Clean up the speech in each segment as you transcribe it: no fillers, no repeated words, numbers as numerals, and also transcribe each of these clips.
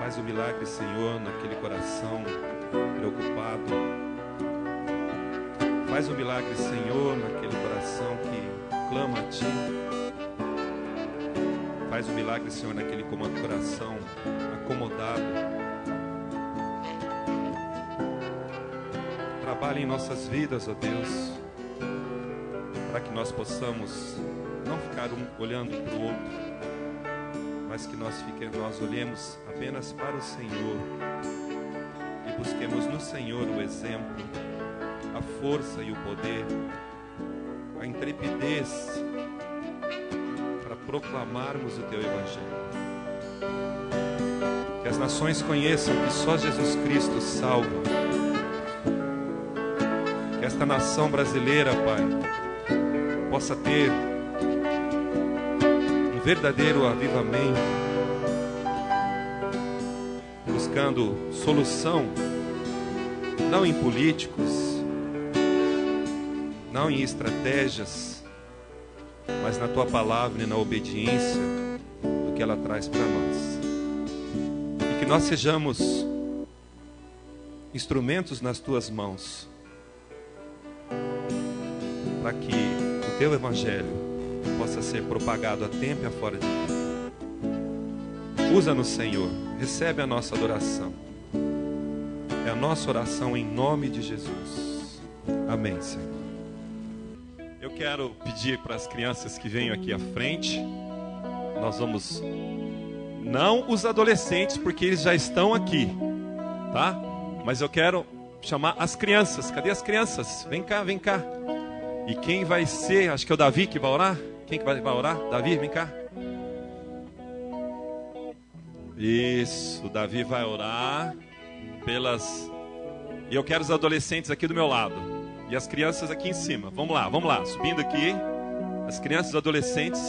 Faz o milagre, Senhor, naquele coração preocupado. Faz o milagre, Senhor, naquele coração que clama a Ti. Faz o milagre, Senhor, naquele coração acomodado. Trabalha em nossas vidas, ó Deus, para que nós possamos não ficar um olhando para o outro, mas que nós olhemos apenas para o Senhor e busquemos no Senhor o exemplo, a força e o poder, a intrepidez para proclamarmos o Teu Evangelho. Que as nações conheçam que só Jesus Cristo salva. Que esta nação brasileira, Pai, possa ter um verdadeiro avivamento, buscando solução, não em políticos, não em estratégias, mas na Tua palavra e na obediência do que ela traz para nós. E que nós sejamos instrumentos nas Tuas mãos, para que o Teu Evangelho possa ser propagado a tempo e a fora de tempo. Usa-nos, Senhor, recebe a nossa adoração. É a nossa oração em nome de Jesus. Amém, Senhor. Eu quero pedir para as crianças que venham aqui à frente. Nós vamos... Não os adolescentes, porque eles já estão aqui, tá? Mas eu quero chamar as crianças. Cadê as crianças? Vem cá, vem cá. E quem vai ser? Acho que é o Davi que vai orar. Quem que vai orar? Davi, vem cá. Isso, o Davi vai orar pelas... E eu quero os adolescentes aqui do meu lado. E as crianças aqui em cima. Vamos lá. Subindo aqui. As crianças e adolescentes,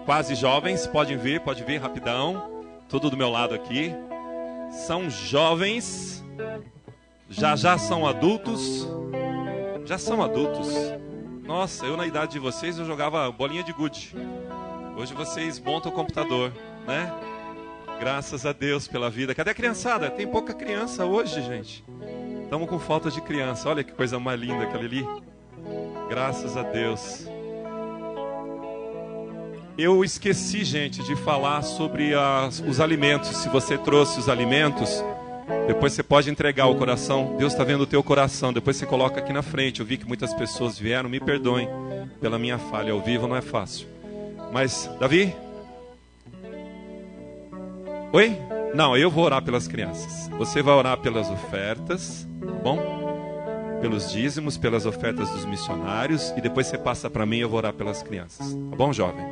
quase jovens, pode vir rapidão. Tudo do meu lado aqui. São jovens. Já são adultos. Já são adultos. Nossa, eu na idade de vocês eu jogava bolinha de gude. Hoje vocês montam o computador, né? Graças a Deus pela vida. Cadê a criançada? Tem pouca criança hoje, gente. Estamos com falta de criança. Olha que coisa mais linda aquela ali. Graças a Deus. Eu esqueci, gente, de falar sobre os alimentos. Se você trouxe os alimentos, depois você pode entregar o coração. Deus está vendo o teu coração. Depois você coloca aqui na frente. Eu vi que muitas pessoas vieram. Me perdoem pela minha falha. Ao vivo não é fácil. Mas, Davi? Oi? Não, eu vou orar pelas crianças. Você vai orar pelas ofertas, tá bom? Pelos dízimos, pelas ofertas dos missionários. E depois você passa para mim e eu vou orar pelas crianças. Tá bom, jovem?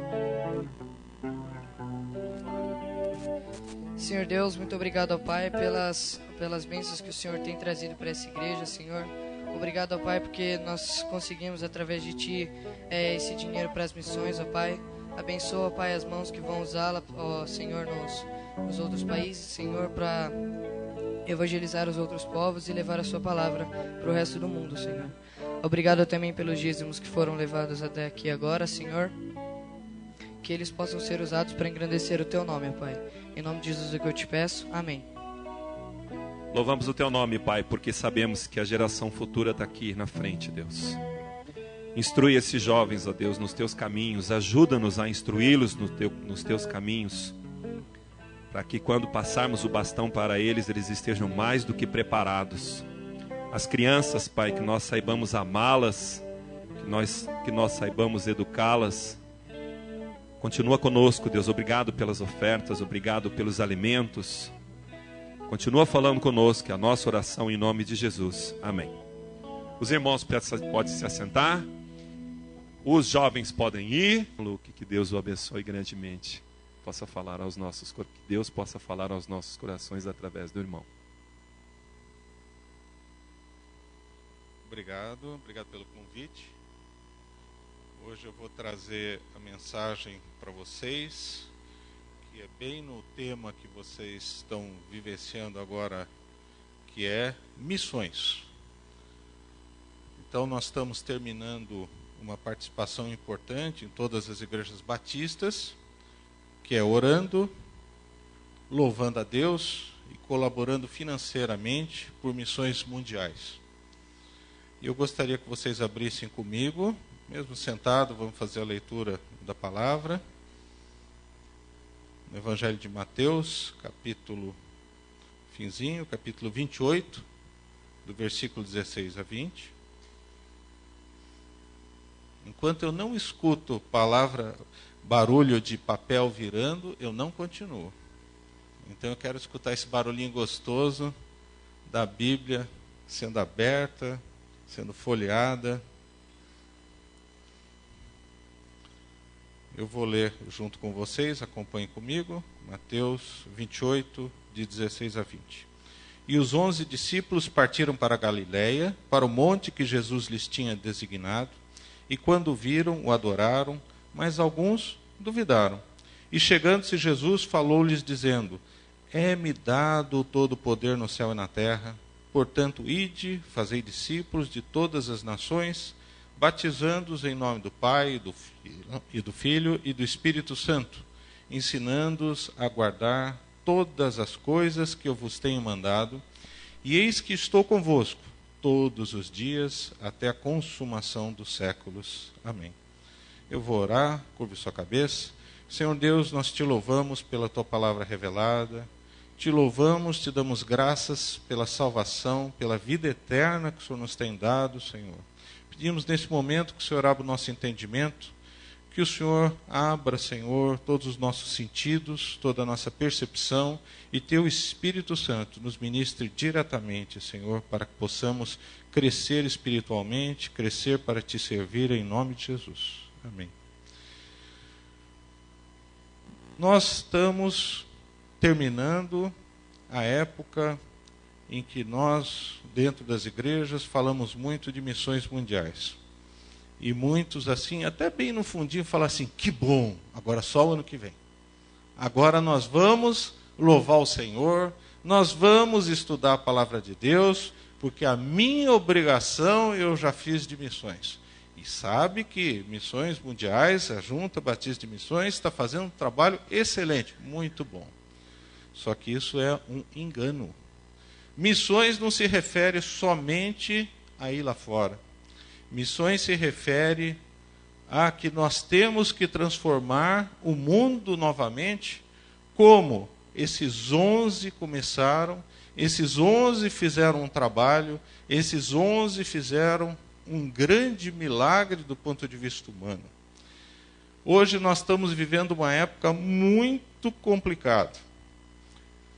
Senhor Deus, muito obrigado ao Pai pelas bênçãos que o Senhor tem trazido para essa igreja, Senhor. Obrigado ao Pai porque nós conseguimos através de Ti esse dinheiro para as missões, ó Pai. Abençoa, Pai, as mãos que vão usá-la, ó Senhor, nos outros países, Senhor, para evangelizar os outros povos e levar a Sua palavra para o resto do mundo, Senhor. Obrigado também pelos dízimos que foram levados até aqui agora, Senhor. Que eles possam ser usados para engrandecer o Teu nome, ó Pai. Em nome de Jesus é que eu te peço. Amém. Louvamos o Teu nome, Pai, porque sabemos que a geração futura está aqui na frente, Deus. Instrui esses jovens, ó Deus, nos Teus caminhos. Ajuda-nos a instruí-los nos Teus caminhos. Para que quando passarmos o bastão para eles, eles estejam mais do que preparados. As crianças, Pai, que nós saibamos amá-las, que nós saibamos educá-las. Continua conosco, Deus. Obrigado pelas ofertas, obrigado pelos alimentos. Continua falando conosco, é a nossa oração em nome de Jesus. Amém. Os irmãos podem se assentar. Os jovens podem ir. Luke, que Deus o abençoe grandemente. Que Deus possa falar aos nossos corações através do irmão. Obrigado pelo convite. Hoje eu vou trazer a mensagem para vocês, que é bem no tema que vocês estão vivenciando agora, que é missões. Então nós estamos terminando uma participação importante em todas as igrejas batistas, que é orando, louvando a Deus e colaborando financeiramente por missões mundiais. Eu gostaria que vocês abrissem comigo, mesmo sentado, vamos fazer a leitura da palavra. No Evangelho de Mateus, capítulo 28, do versículo 16 a 20. Enquanto eu não escuto barulho de papel virando, eu não continuo. Então eu quero escutar esse barulhinho gostoso da Bíblia sendo aberta, sendo folheada. Eu vou ler junto com vocês, acompanhem comigo, Mateus 28, de 16 a 20. E os 11 discípulos partiram para a Galiléia, para o monte que Jesus lhes tinha designado, e quando o viram, o adoraram, mas alguns duvidaram. E chegando-se Jesus, falou-lhes dizendo: É-me dado todo o poder no céu e na terra, portanto ide, fazei discípulos de todas as nações, batizando-os em nome do Pai, e do Filho e do Espírito Santo, ensinando-os a guardar todas as coisas que eu vos tenho mandado, e eis que estou convosco todos os dias, até a consumação dos séculos. Amém. Eu vou orar, curve sua cabeça. Senhor Deus, nós te louvamos pela tua palavra revelada, te louvamos, te damos graças pela salvação, pela vida eterna que o Senhor nos tem dado, Senhor. Pedimos nesse momento que o Senhor abra o nosso entendimento, que o Senhor abra, Senhor, todos os nossos sentidos, toda a nossa percepção, e teu Espírito Santo nos ministre diretamente, Senhor, para que possamos crescer espiritualmente, crescer para te servir em nome de Jesus. Amém. Nós estamos terminando a época em que nós, dentro das igrejas, falamos muito de missões mundiais. E muitos, assim, até bem no fundinho, falam assim: que bom, agora só o ano que vem. Agora nós vamos louvar o Senhor, nós vamos estudar a palavra de Deus, porque a minha obrigação eu já fiz de missões. E sabe que Missões Mundiais, a Junta Batista de Missões, está fazendo um trabalho excelente, muito bom. Só que isso é um engano. Missões não se refere somente a ir lá fora. Missões se refere a que nós temos que transformar o mundo novamente, como esses 11 começaram, esses 11 fizeram um trabalho, esses 11 fizeram um grande milagre do ponto de vista humano. Hoje nós estamos vivendo uma época muito complicada.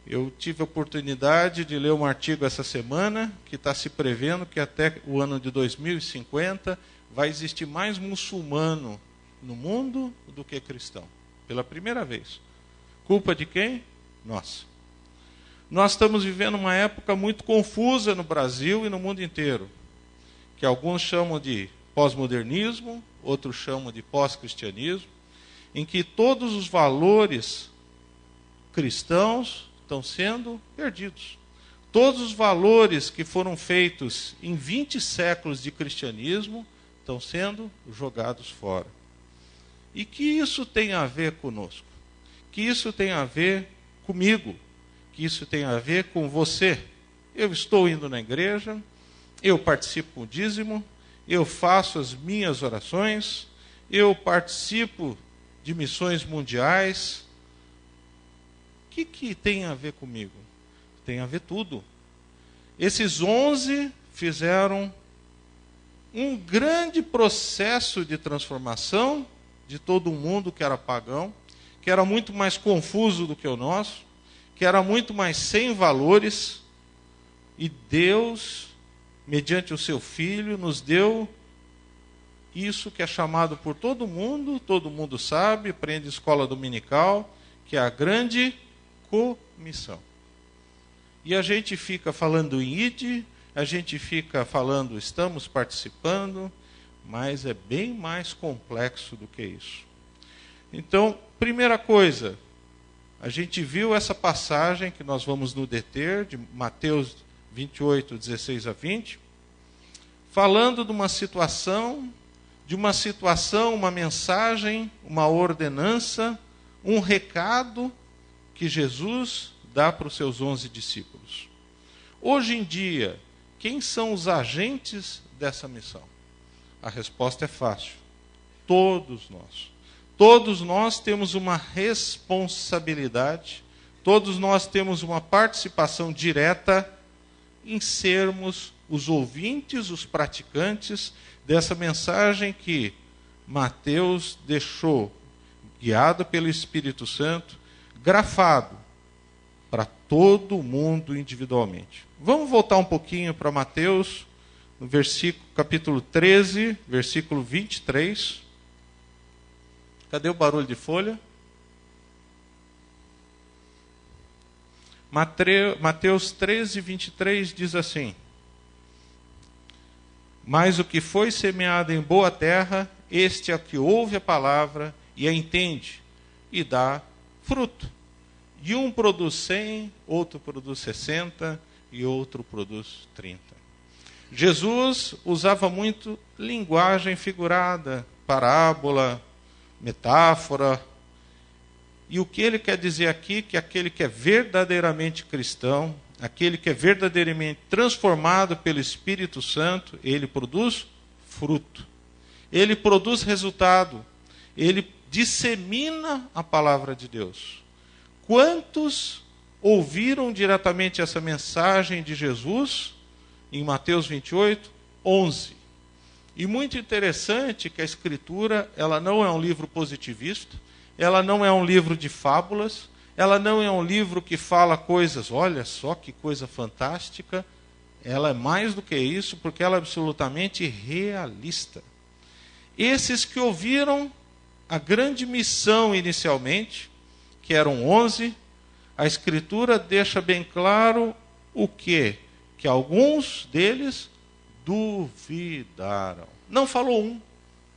Eu tive a oportunidade de ler um artigo essa semana que está se prevendo que até o ano de 2050 vai existir mais muçulmano no mundo do que cristão. Pela primeira vez. Culpa de quem? Nossa. Nós estamos vivendo uma época muito confusa no Brasil e no mundo inteiro, que alguns chamam de pós-modernismo, outros chamam de pós-cristianismo, em que todos os valores cristãos estão sendo perdidos. Todos os valores que foram feitos em 20 séculos de cristianismo estão sendo jogados fora. E que isso tem a ver conosco? Que isso tem a ver comigo? Que isso tem a ver com você? Eu estou indo na igreja, eu participo com o dízimo, eu faço as minhas orações, eu participo de missões mundiais. O que tem a ver comigo? Tem a ver tudo. Esses 11 fizeram um grande processo de transformação de todo um mundo que era pagão, que era muito mais confuso do que o nosso, que era muito mais sem valores, e Deus, mediante o seu Filho, nos deu isso que é chamado por todo mundo sabe, aprende escola dominical, que é a grande comissão. E a gente fica falando em ide, a gente fica falando estamos participando, mas é bem mais complexo do que isso. Então, primeira coisa, a gente viu essa passagem que nós vamos nos deter, de Mateus 28, 16 a 20, falando de uma situação, uma mensagem, uma ordenança, um recado que Jesus dá para os seus 11 discípulos. Hoje em dia, quem são os agentes dessa missão? A resposta é fácil. Todos nós. Todos nós temos uma responsabilidade, todos nós temos uma participação direta em sermos os ouvintes, os praticantes dessa mensagem que Mateus deixou, guiado pelo Espírito Santo, grafado para todo mundo individualmente. Vamos voltar um pouquinho para Mateus, no capítulo 13, versículo 23. Cadê o barulho de folha? Mateus 13, 23 diz assim: mas o que foi semeado em boa terra, este é o que ouve a palavra e a entende, e dá fruto. E um produz 100, outro produz 60 e outro produz 30. Jesus usava muito linguagem figurada, parábola, metáfora. E o que ele quer dizer aqui, que aquele que é verdadeiramente cristão, aquele que é verdadeiramente transformado pelo Espírito Santo, ele produz fruto. Ele produz resultado. Ele dissemina a palavra de Deus. Quantos ouviram diretamente essa mensagem de Jesus em Mateus 28? 11. E muito interessante que a Escritura, ela não é um livro positivista, ela não é um livro de fábulas, ela não é um livro que fala coisas, olha só que coisa fantástica. Ela é mais do que isso, porque ela é absolutamente realista. Esses que ouviram a grande missão inicialmente, que eram 11, a Escritura deixa bem claro o quê? Que alguns deles duvidaram. Não falou um,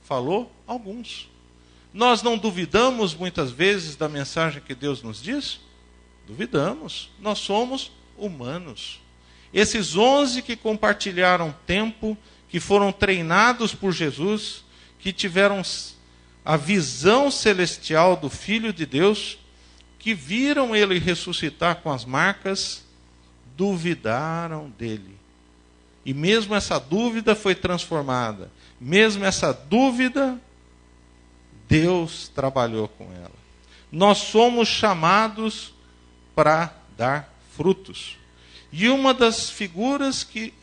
falou alguns. Nós não duvidamos muitas vezes da mensagem que Deus nos diz? Duvidamos. Nós somos humanos. Esses 11 que compartilharam tempo, que foram treinados por Jesus, que tiveram a visão celestial do Filho de Deus, que viram ele ressuscitar com as marcas, duvidaram dele. E mesmo essa dúvida foi transformada. Mesmo essa dúvida, Deus trabalhou com ela. Nós somos chamados para dar frutos. E uma das figuras que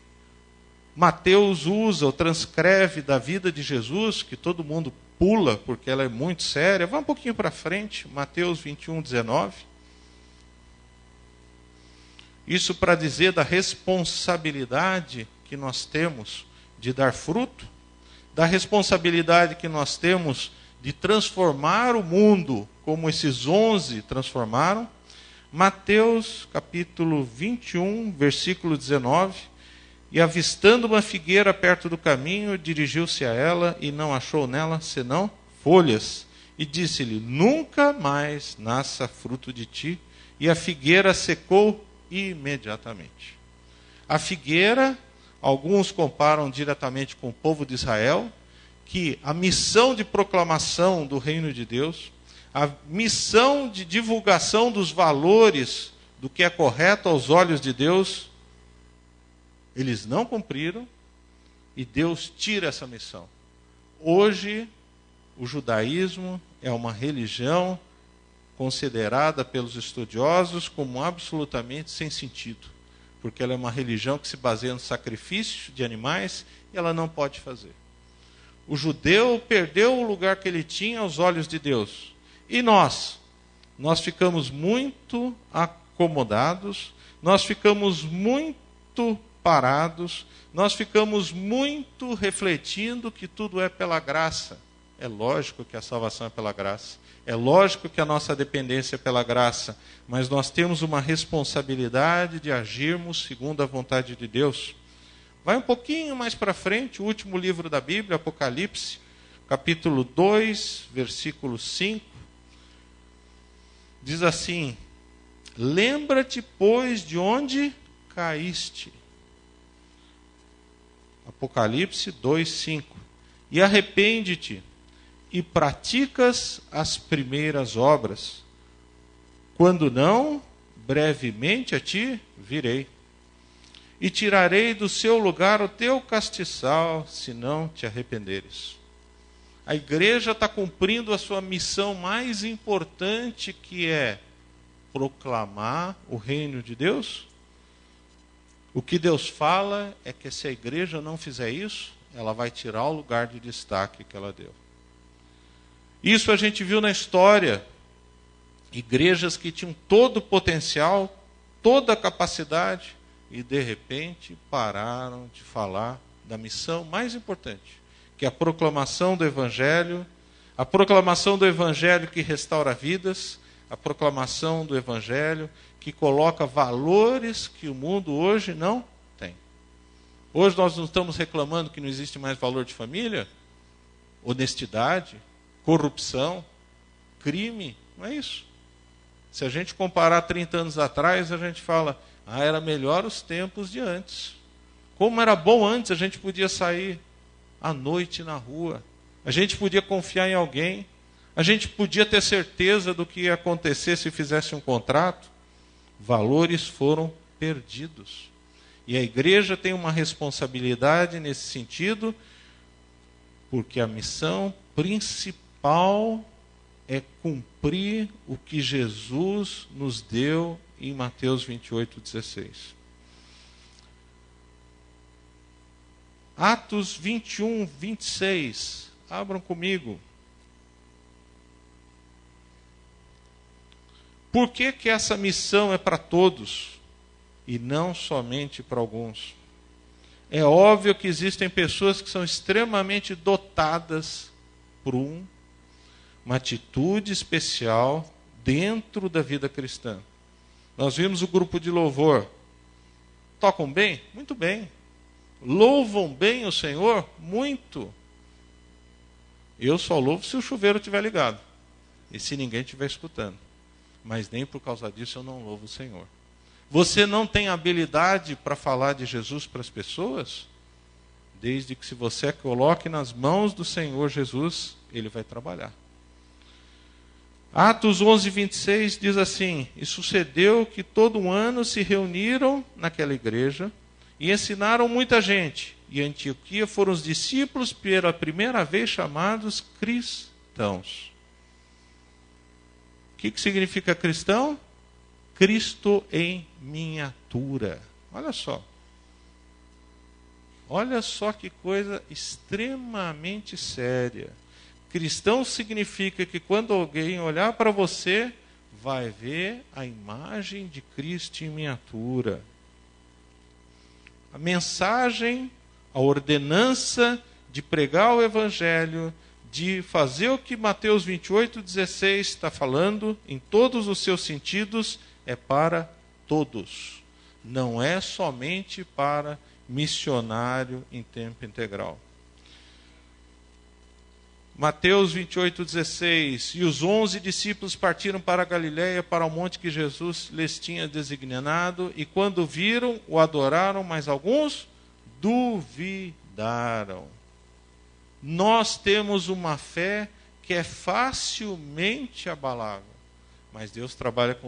Mateus usa ou transcreve da vida de Jesus, que todo mundo pula porque ela é muito séria, vai um pouquinho para frente, Mateus 21, 19. Isso para dizer da responsabilidade que nós temos de dar fruto, da responsabilidade que nós temos de transformar o mundo como esses 11 transformaram. Mateus capítulo 21, versículo 19. E avistando uma figueira perto do caminho, dirigiu-se a ela e não achou nela senão folhas. E disse-lhe: nunca mais nasça fruto de ti. E a figueira secou imediatamente. A figueira, alguns comparam diretamente com o povo de Israel, que a missão de proclamação do reino de Deus, a missão de divulgação dos valores do que é correto aos olhos de Deus, eles não cumpriram e Deus tira essa missão. Hoje, o judaísmo é uma religião considerada pelos estudiosos como absolutamente sem sentido, porque ela é uma religião que se baseia no sacrifício de animais e ela não pode fazer. O judeu perdeu o lugar que ele tinha aos olhos de Deus. E nós ficamos muito acomodados, nós ficamos muito parados, nós ficamos muito refletindo que tudo é pela graça. É lógico que a salvação é pela graça, é lógico que a nossa dependência é pela graça, mas nós temos uma responsabilidade de agirmos segundo a vontade de Deus. Vai um pouquinho mais para frente, o último livro da Bíblia, Apocalipse, capítulo 2, versículo 5, diz assim: lembra-te, pois, de onde caíste. Apocalipse 2, 5. E arrepende-te, e praticas as primeiras obras. Quando não, brevemente a ti virei. E tirarei do seu lugar o teu castiçal, se não te arrependeres. A igreja está cumprindo a sua missão mais importante, que é proclamar o reino de Deus. O que Deus fala é que se a igreja não fizer isso, ela vai tirar o lugar de destaque que ela deu. Isso a gente viu na história. Igrejas que tinham todo o potencial, toda a capacidade, e de repente pararam de falar da missão mais importante, que é a proclamação do Evangelho, a proclamação do Evangelho que restaura vidas, a proclamação do Evangelho que coloca valores que o mundo hoje não tem. Hoje nós não estamos reclamando que não existe mais valor de família, honestidade, corrupção, crime, não é isso. Se a gente comparar 30 anos atrás, a gente fala, era melhor os tempos de antes. Como era bom antes, a gente podia sair à noite na rua, a gente podia confiar em alguém, a gente podia ter certeza do que ia acontecer se fizesse um contrato. Valores foram perdidos. E a igreja tem uma responsabilidade nesse sentido, porque a missão principal é cumprir o que Jesus nos deu em Mateus 28:16. Atos 21:26. Abram comigo. Por que essa missão é para todos e não somente para alguns? É óbvio que existem pessoas que são extremamente dotadas por uma atitude especial dentro da vida cristã. Nós vimos o grupo de louvor. Tocam bem? Muito bem. Louvam bem o Senhor? Muito. Eu só louvo se o chuveiro estiver ligado e se ninguém estiver escutando. Mas nem por causa disso eu não louvo o Senhor. Você não tem habilidade para falar de Jesus para as pessoas? Desde que se você coloque nas mãos do Senhor Jesus, Ele vai trabalhar. Atos 11:26 diz assim: E sucedeu que todo ano se reuniram naquela igreja e ensinaram muita gente. E em Antioquia foram os discípulos pela primeira vez chamados cristãos. O que significa cristão? Cristo em miniatura. Olha só. Olha só que coisa extremamente séria. Cristão significa que quando alguém olhar para você, vai ver a imagem de Cristo em miniatura. A mensagem, a ordenança de pregar o Evangelho, de fazer o que Mateus 28:16 está falando, em todos os seus sentidos, é para todos. Não é somente para missionário em tempo integral. Mateus 28:16, e os 11 discípulos partiram para a Galiléia, para o monte que Jesus lhes tinha designado, e quando viram, o adoraram, mas alguns duvidaram. Nós temos uma fé que é facilmente abalável, mas Deus trabalha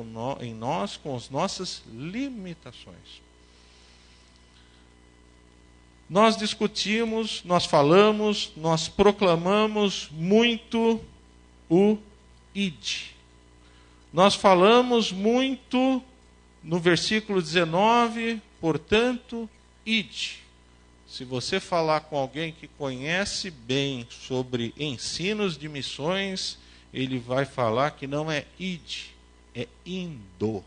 em nós com as nossas limitações. Nós discutimos, nós falamos, nós proclamamos muito o id. Nós falamos muito no versículo 19, portanto, id. Se você falar com alguém que conhece bem sobre ensinos de missões, ele vai falar que não é id, é indo.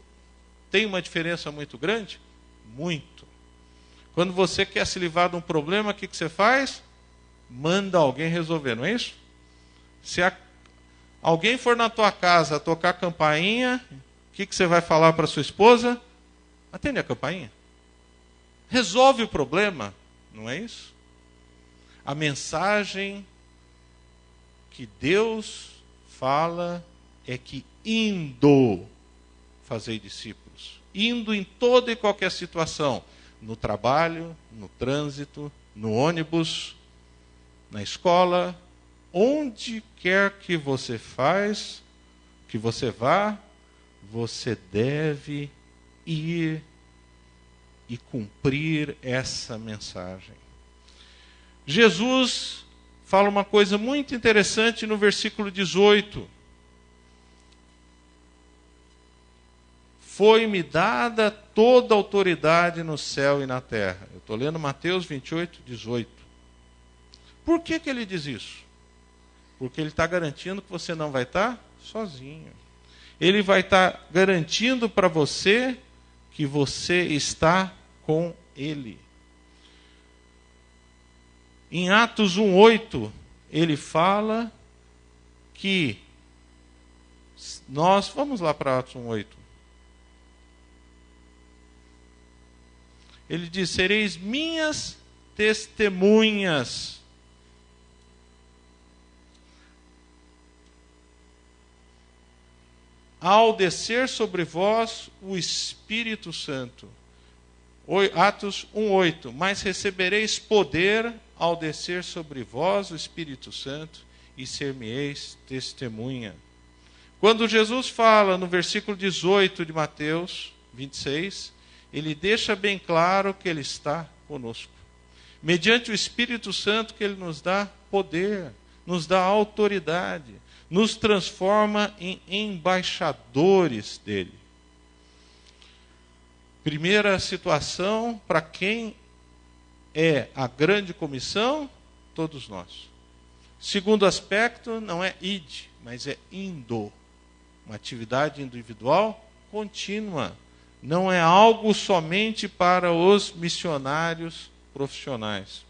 Tem uma diferença muito grande? Muito. Quando você quer se livrar de um problema, o que você faz? Manda alguém resolver, não é isso? Se alguém for na tua casa tocar campainha, o que você vai falar para sua esposa? Atende a campainha. Resolve o problema, não é isso? A mensagem que Deus fala é que indo fazei discípulos. Indo em toda e qualquer situação. No trabalho, no trânsito, no ônibus, na escola, onde quer que você vá, você deve ir e cumprir essa mensagem. Jesus fala uma coisa muito interessante no versículo 18. Foi-me dada toda a autoridade no céu e na terra. Eu estou lendo Mateus 28, 18. Por que ele diz isso? Porque ele está garantindo que você não vai estar sozinho. Ele vai estar garantindo para você que você está com ele. Em Atos 1:8, ele fala que nós, vamos lá para Atos 1:8. Ele diz: sereis minhas testemunhas. Ao descer sobre vós o Espírito Santo. Atos 1:8. Mas recebereis poder ao descer sobre vós o Espírito Santo, e ser-me-eis testemunha. Quando Jesus fala no versículo 18 de Mateus 26, ele deixa bem claro que ele está conosco. Mediante o Espírito Santo que ele nos dá poder, nos dá autoridade, nos transforma em embaixadores dele. Primeira situação, para quem é a grande comissão, todos nós. Segundo aspecto, não é id, mas é indo. Uma atividade individual contínua. Não é algo somente para os missionários profissionais.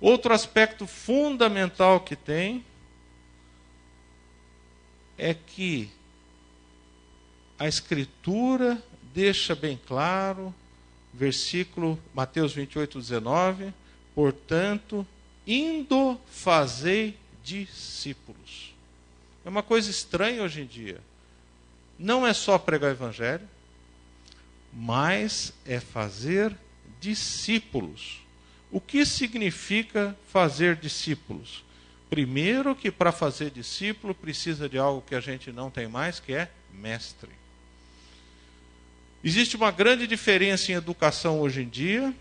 Outro aspecto fundamental que tem é que a Escritura deixa bem claro, versículo Mateus 28, 19, portanto, indo fazei discípulos. É uma coisa estranha hoje em dia. Não é só pregar o evangelho, mas é fazer discípulos. O que significa fazer discípulos? Primeiro que para fazer discípulo precisa de algo que a gente não tem mais, que é mestre. Existe uma grande diferença em educação hoje em dia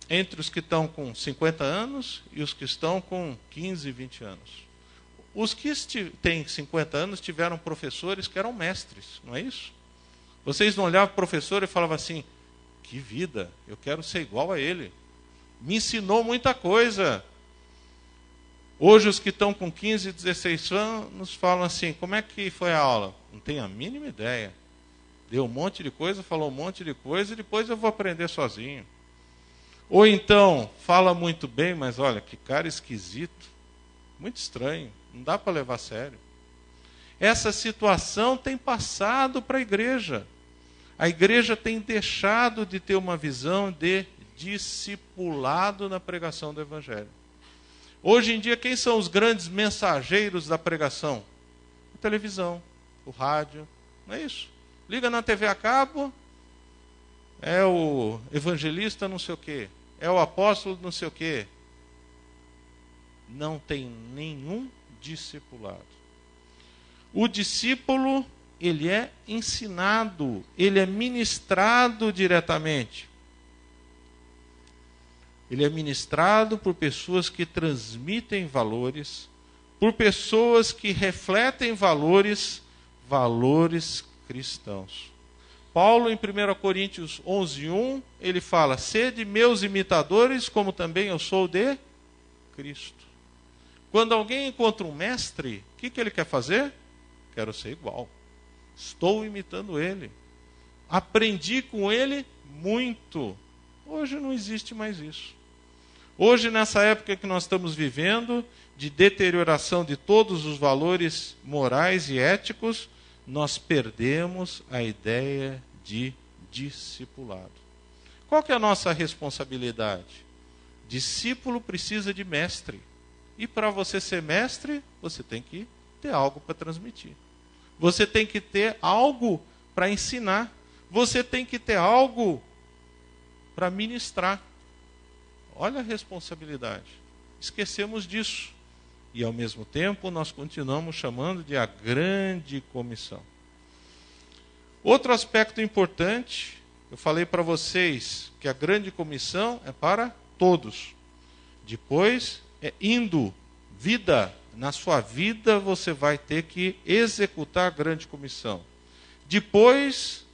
entre os que estão com 50 anos e os que estão com 15, 20 anos. Os que têm 50 anos tiveram professores que eram mestres, não é isso? Vocês não olhavam para o professor e falavam assim: que vida, eu quero ser igual a ele. Me ensinou muita coisa. Hoje os que estão com 15, 16 anos falam assim: como é que foi a aula? Não tenho a mínima ideia. Deu um monte de coisa, falou um monte de coisa e depois eu vou aprender sozinho. Ou então, fala muito bem, mas olha, que cara esquisito. Muito estranho, não dá para levar a sério. Essa situação tem passado para a igreja. A igreja tem deixado de ter uma visão de discipulado na pregação do evangelho. Hoje em dia, quem são os grandes mensageiros da pregação? A televisão, o rádio, não é isso? Liga na TV a cabo, é o evangelista não sei o quê, é o apóstolo não sei o quê. Não tem nenhum discipulado. O discípulo, ele é ensinado, ele é ministrado diretamente. Ele é ministrado por pessoas que transmitem valores, por pessoas que refletem valores cristãos. Paulo, em 1 Coríntios 11:1, ele fala: sede meus imitadores, como também eu sou de Cristo. Quando alguém encontra um mestre, o que ele quer fazer? Quero ser igual. Estou imitando ele. Aprendi com ele muito. Hoje não existe mais isso. Hoje, nessa época que nós estamos vivendo, de deterioração de todos os valores morais e éticos, nós perdemos a ideia de discipulado. Qual que é a nossa responsabilidade? Discípulo precisa de mestre. E para você ser mestre, você tem que ter algo para transmitir. Você tem que ter algo para ensinar. Você tem que ter algo para ministrar. Olha a responsabilidade. Esquecemos disso. E ao mesmo tempo nós continuamos chamando de a grande comissão. Outro aspecto importante, eu falei para vocês que a grande comissão é para todos. Depois é indo, vida. Na sua vida você vai ter que executar a grande comissão. Depois,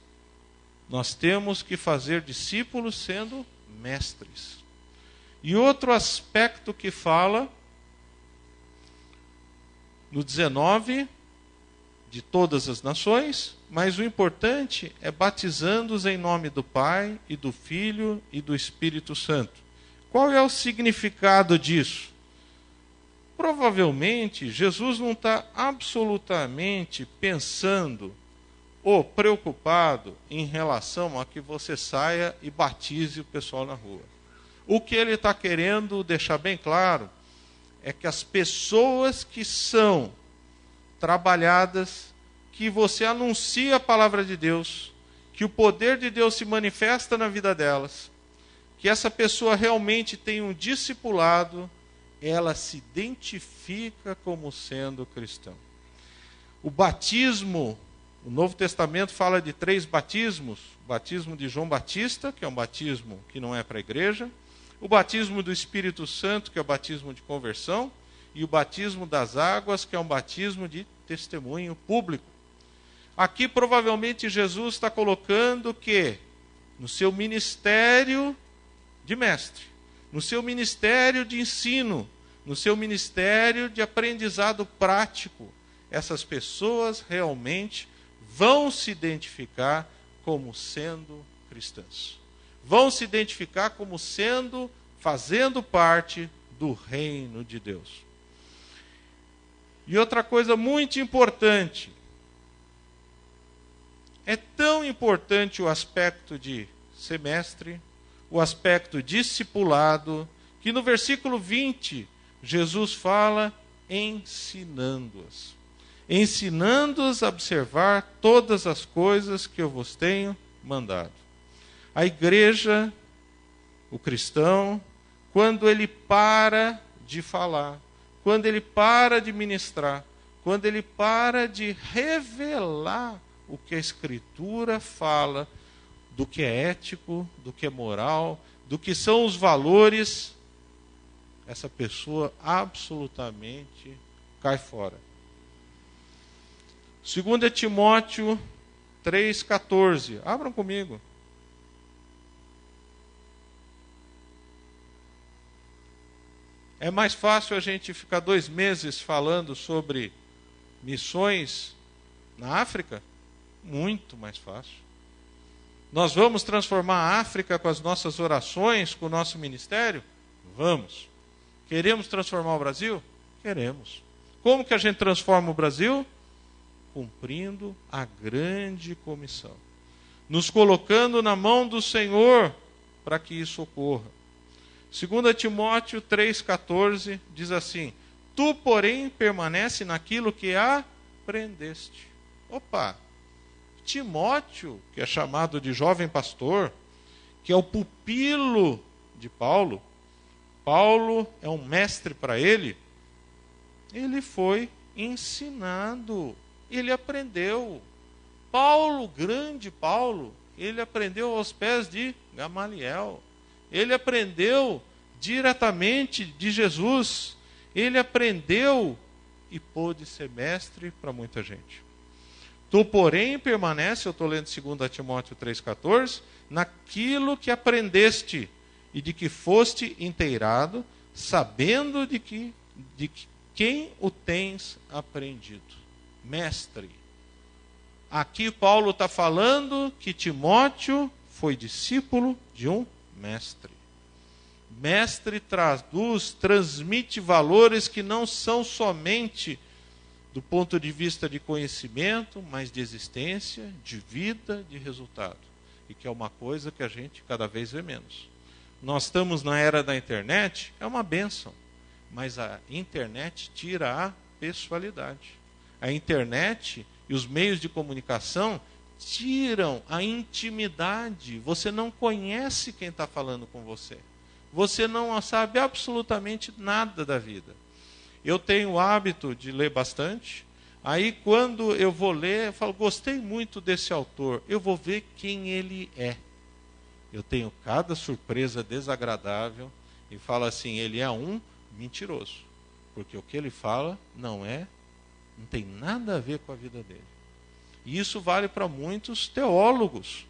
nós temos que fazer discípulos sendo mestres. E outro aspecto que fala, no 19, de todas as nações, mas o importante é batizando-os em nome do Pai, e do Filho, e do Espírito Santo. Qual é o significado disso? Provavelmente, Jesus não está absolutamente pensando ou preocupado em relação a que você saia e batize o pessoal na rua. O que ele está querendo deixar bem claro é que as pessoas que são trabalhadas, que você anuncia a palavra de Deus, que o poder de Deus se manifesta na vida delas, que essa pessoa realmente tem um discipulado, ela se identifica como sendo cristão. O batismo, o Novo Testamento fala de 3 batismos. O batismo de João Batista, que é um batismo que não é para a igreja. O batismo do Espírito Santo, que é o batismo de conversão. E o batismo das águas, que é um batismo de testemunho público. Aqui provavelmente Jesus está colocando que no seu ministério de mestre, no seu ministério de ensino, no seu ministério de aprendizado prático, essas pessoas realmente vão se identificar como sendo cristãs. Vão se identificar como sendo, fazendo parte do reino de Deus. E outra coisa muito importante, é tão importante o aspecto de semestre, o aspecto discipulado, que no versículo 20, Jesus fala ensinando-as. Ensinando-as a observar todas as coisas que eu vos tenho mandado. A igreja, o cristão, quando ele para de falar, quando ele para de ministrar, quando ele para de revelar o que a Escritura fala, do que é ético, do que é moral, do que são os valores, essa pessoa absolutamente cai fora. 2 Timóteo 3,14. Abram comigo. É mais fácil a gente ficar 2 meses falando sobre missões na África? Muito mais fácil. Nós vamos transformar a África com as nossas orações, com o nosso ministério? Vamos. Queremos transformar o Brasil? Queremos. Como que a gente transforma o Brasil? Cumprindo a grande comissão. Nos colocando na mão do Senhor para que isso ocorra. 2 Timóteo 3,14 diz assim: Tu, porém, permanece naquilo que aprendeste. Opa! Timóteo, que é chamado de jovem pastor, que é o pupilo de Paulo, Paulo é um mestre para ele foi ensinado, ele aprendeu. Paulo, grande Paulo, ele aprendeu aos pés de Gamaliel, ele aprendeu diretamente de Jesus, ele aprendeu e pôde ser mestre para muita gente. Tu, porém, permanece, eu estou lendo 2 Timóteo 3,14, naquilo que aprendeste e de que foste inteirado, sabendo de quem o tens aprendido. Mestre. Aqui Paulo está falando que Timóteo foi discípulo de um mestre. Mestre traduz, transmite valores que não são somente do ponto de vista de conhecimento, mas de existência, de vida, de resultado. E que é uma coisa que a gente cada vez vê menos. Nós estamos na era da internet, é uma bênção. Mas a internet tira a pessoalidade. A internet e os meios de comunicação tiram a intimidade. Você não conhece quem está falando com você. Você não sabe absolutamente nada da vida. Eu tenho o hábito de ler bastante. Aí quando eu vou ler, eu falo, gostei muito desse autor, eu vou ver quem ele é. Eu tenho cada surpresa desagradável e falo assim, ele é um mentiroso. Porque o que ele fala não tem nada a ver com a vida dele. E isso vale para muitos teólogos.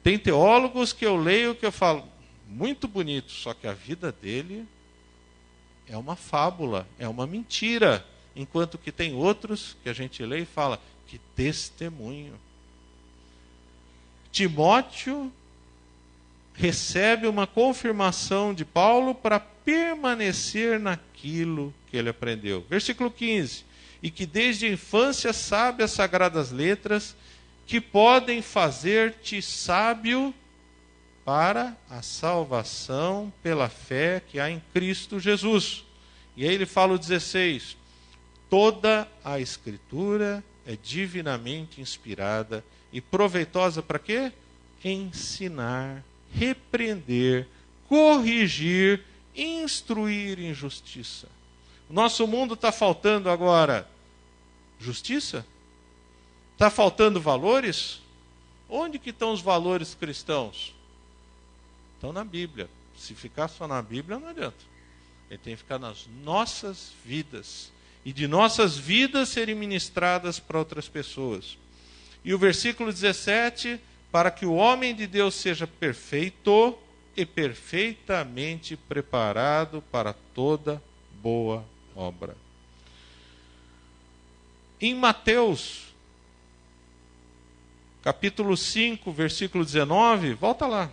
Tem teólogos que eu leio que eu falo, muito bonito, só que a vida dele é uma fábula, é uma mentira. Enquanto que tem outros que a gente lê e fala, que testemunho. Timóteo recebe uma confirmação de Paulo para permanecer naquilo que ele aprendeu. Versículo 15. E que desde a infância sabe as sagradas letras, que podem fazer-te sábio para a salvação pela fé que há em Cristo Jesus. E aí ele fala o 16. Toda a Escritura é divinamente inspirada e proveitosa para quê? Ensinar, repreender, corrigir, instruir em justiça. O nosso mundo está faltando agora justiça? Está faltando valores? Onde que estão os valores cristãos? Estão na Bíblia. Se ficar só na Bíblia não adianta. Ele tem que ficar nas nossas vidas. E de nossas vidas serem ministradas para outras pessoas. E o versículo 17, para que o homem de Deus seja perfeito e perfeitamente preparado para toda boa obra. Em Mateus, capítulo 5, versículo 19, volta lá.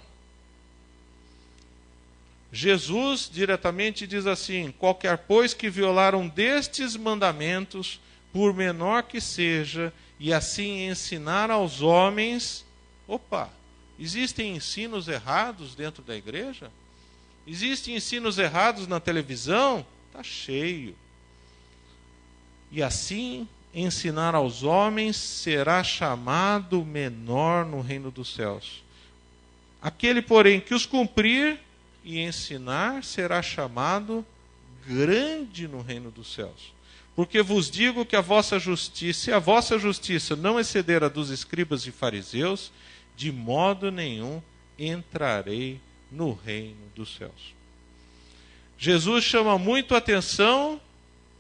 Jesus diretamente diz assim, qualquer pois que violar um destes mandamentos, por menor que seja, e assim ensinar aos homens... Opa, existem ensinos errados dentro da igreja? Existem ensinos errados na televisão? Está cheio. E assim ensinar aos homens será chamado menor no reino dos céus. Aquele, porém, que os cumprir e ensinar será chamado grande no reino dos céus. Porque vos digo que a vossa justiça, se a vossa justiça não exceder a dos escribas e fariseus, de modo nenhum entrarei no reino dos céus. Jesus chama muito a atenção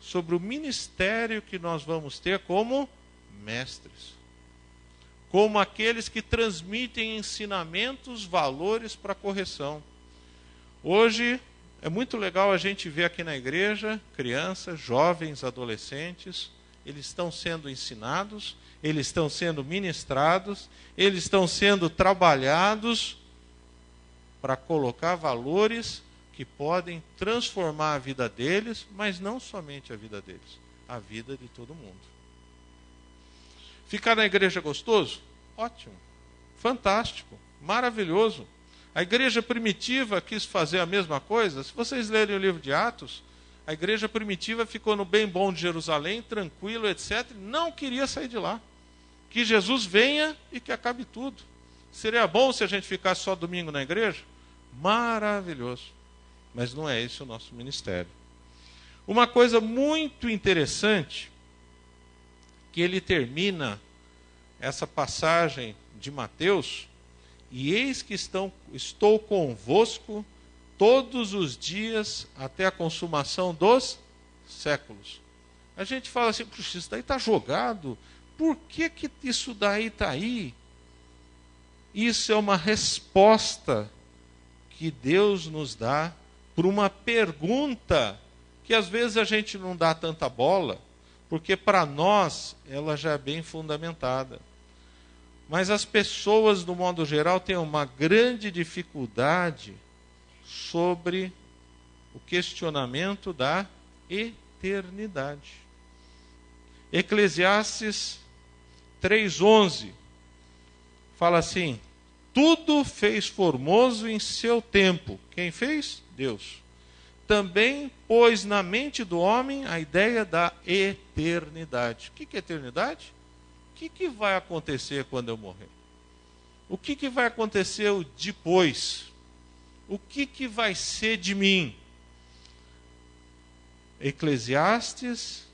sobre o ministério que nós vamos ter como mestres. Como aqueles que transmitem ensinamentos, valores para correção. Hoje é muito legal a gente ver aqui na igreja, crianças, jovens, adolescentes, eles estão sendo ensinados, eles estão sendo ministrados, eles estão sendo trabalhados para colocar valores que podem transformar a vida deles, mas não somente a vida deles, a vida de todo mundo. Ficar na igreja gostoso? Ótimo, fantástico, maravilhoso. A igreja primitiva quis fazer a mesma coisa. Se vocês lerem o livro de Atos, a igreja primitiva ficou no bem bom de Jerusalém, tranquilo, etc. Não queria sair de lá. Que Jesus venha e que acabe tudo. Seria bom se a gente ficasse só domingo na igreja? Maravilhoso. Mas não é esse o nosso ministério. Uma coisa muito interessante, que ele termina essa passagem de Mateus, e eis que estou convosco todos os dias até a consumação dos séculos. A gente fala assim, puxa, isso daí está jogado, por que isso daí está aí? Isso é uma resposta que Deus nos dá por uma pergunta que às vezes a gente não dá tanta bola, porque para nós ela já é bem fundamentada. Mas as pessoas, no modo geral, têm uma grande dificuldade sobre o questionamento da eternidade. Eclesiastes 3:11 fala assim: tudo fez formoso em seu tempo. Quem fez? Deus. Também pôs na mente do homem a ideia da eternidade. O que é eternidade? O que vai acontecer quando eu morrer? O que vai acontecer depois? O que vai ser de mim? Eclesiastes,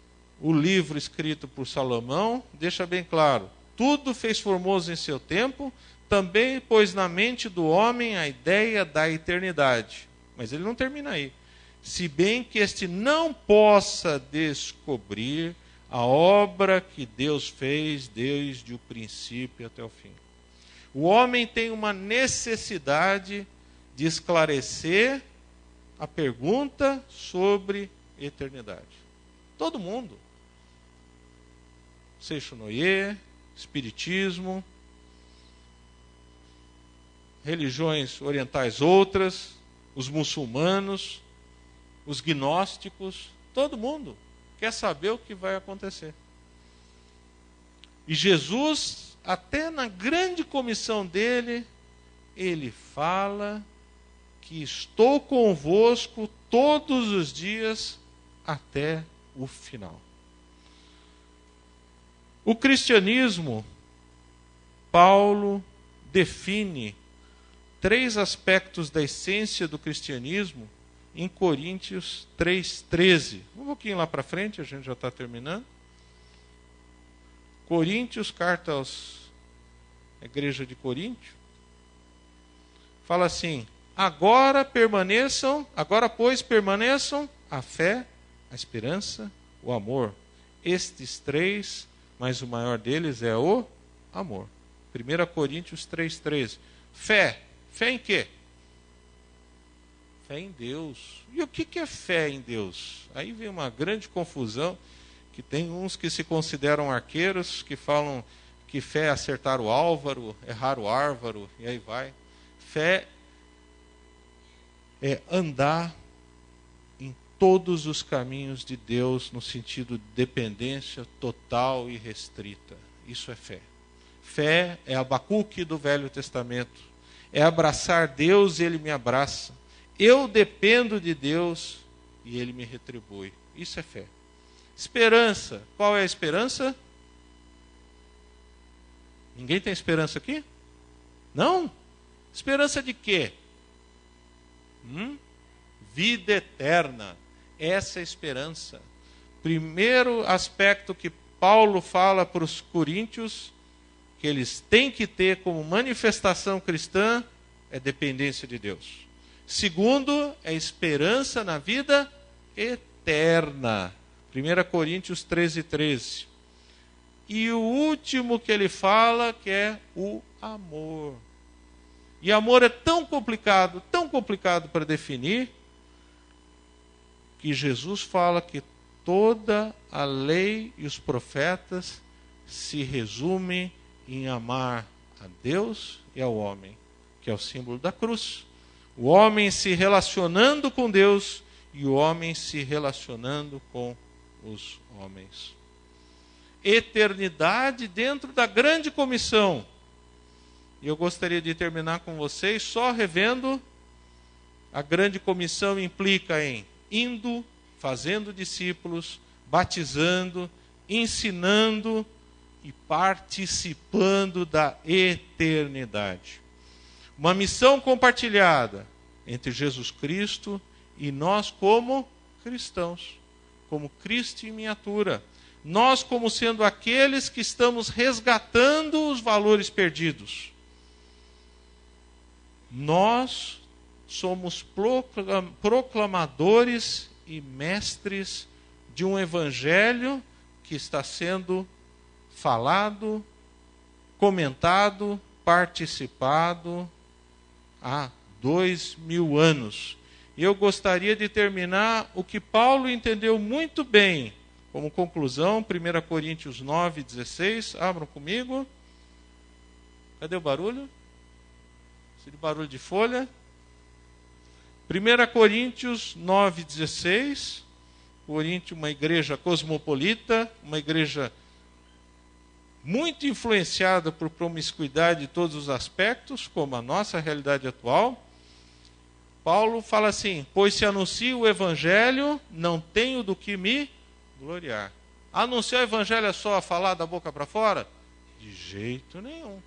o livro escrito por Salomão deixa bem claro: tudo fez formoso em seu tempo, também pôs na mente do homem a ideia da eternidade. Mas ele não termina aí. Se bem que este não possa descobrir a obra que Deus fez desde o princípio até o fim. O homem tem uma necessidade de esclarecer a pergunta sobre eternidade. Todo mundo. Seixonoye, Espiritismo, religiões orientais outras, os muçulmanos, os gnósticos, todo mundo quer saber o que vai acontecer. E Jesus, até na grande comissão dele, ele fala que estou convosco todos os dias até o final. O cristianismo, Paulo define 3 aspectos da essência do cristianismo em Coríntios 3,13. Um pouquinho lá para frente, a gente já está terminando. Coríntios, carta à igreja de Coríntio, fala assim: agora pois permaneçam a fé, a esperança, o amor. Estes 3, mas o maior deles é o amor. 1 Coríntios 3,13. Fé em quê? Fé em Deus. E o que é fé em Deus? Aí vem uma grande confusão, que tem uns que se consideram arqueiros, que falam que fé é acertar o álvaro, errar o árvaro, e aí vai. Fé é andar em todos os caminhos de Deus, no sentido de dependência total e restrita. Isso é fé. Fé é Abacuque do Velho Testamento. É abraçar Deus e Ele me abraça. Eu dependo de Deus e Ele me retribui. Isso é fé. Esperança. Qual é a esperança? Ninguém tem esperança aqui? Não? Esperança de quê? Vida eterna. Essa é a esperança. Primeiro aspecto que Paulo fala para os coríntios, que eles têm que ter como manifestação cristã, é dependência de Deus. Segundo, é esperança na vida eterna. 1 Coríntios 13:13. E o último que ele fala, que é o amor. E amor é tão complicado para definir, que Jesus fala que toda a lei e os profetas se resumem em amar a Deus e ao homem, que é o símbolo da cruz. O homem se relacionando com Deus e o homem se relacionando com os homens. Eternidade dentro da grande comissão. E eu gostaria de terminar com vocês só revendo: a grande comissão implica em indo, fazendo discípulos, batizando, ensinando e participando da eternidade. Uma missão compartilhada entre Jesus Cristo e nós como cristãos, como Cristo em miniatura. Nós como sendo aqueles que estamos resgatando os valores perdidos. Nós somos proclamadores e mestres de um evangelho que está sendo falado, comentado, participado há 2000 anos. E eu gostaria de terminar o que Paulo entendeu muito bem, como conclusão, 1 Coríntios 9:16. Abram comigo. Cadê o barulho? Esse barulho de folha. 1 Coríntios 9:16. Coríntio, uma igreja cosmopolita, uma igreja muito influenciada por promiscuidade em todos os aspectos, como a nossa realidade atual. Paulo fala assim: pois se anuncio o evangelho, não tenho do que me gloriar. Anunciar o evangelho é só falar da boca para fora? De jeito nenhum.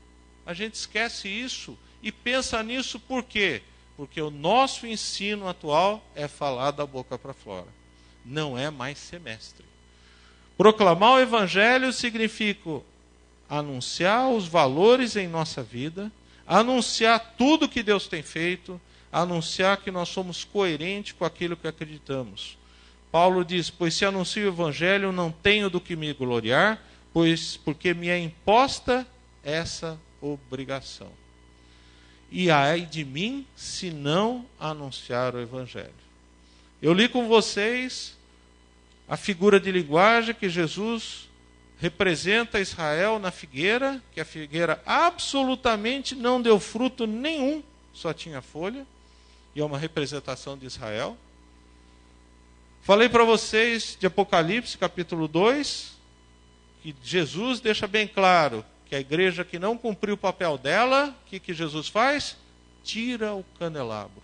A gente esquece isso e pensa nisso por quê? Porque o nosso ensino atual é falar da boca para fora. Não é mais semestre. Proclamar o Evangelho significa anunciar os valores em nossa vida, anunciar tudo que Deus tem feito, anunciar que nós somos coerentes com aquilo que acreditamos. Paulo diz: pois se anuncio o Evangelho, não tenho do que me gloriar, porque me é imposta essa obrigação. E ai de mim se não anunciar o Evangelho. Eu li com vocês a figura de linguagem que Jesus representa Israel na figueira, que a figueira absolutamente não deu fruto nenhum, só tinha folha, e é uma representação de Israel. Falei para vocês de Apocalipse, capítulo 2, que Jesus deixa bem claro que a igreja que não cumpriu o papel dela, o que Jesus faz? Tira o candelabro,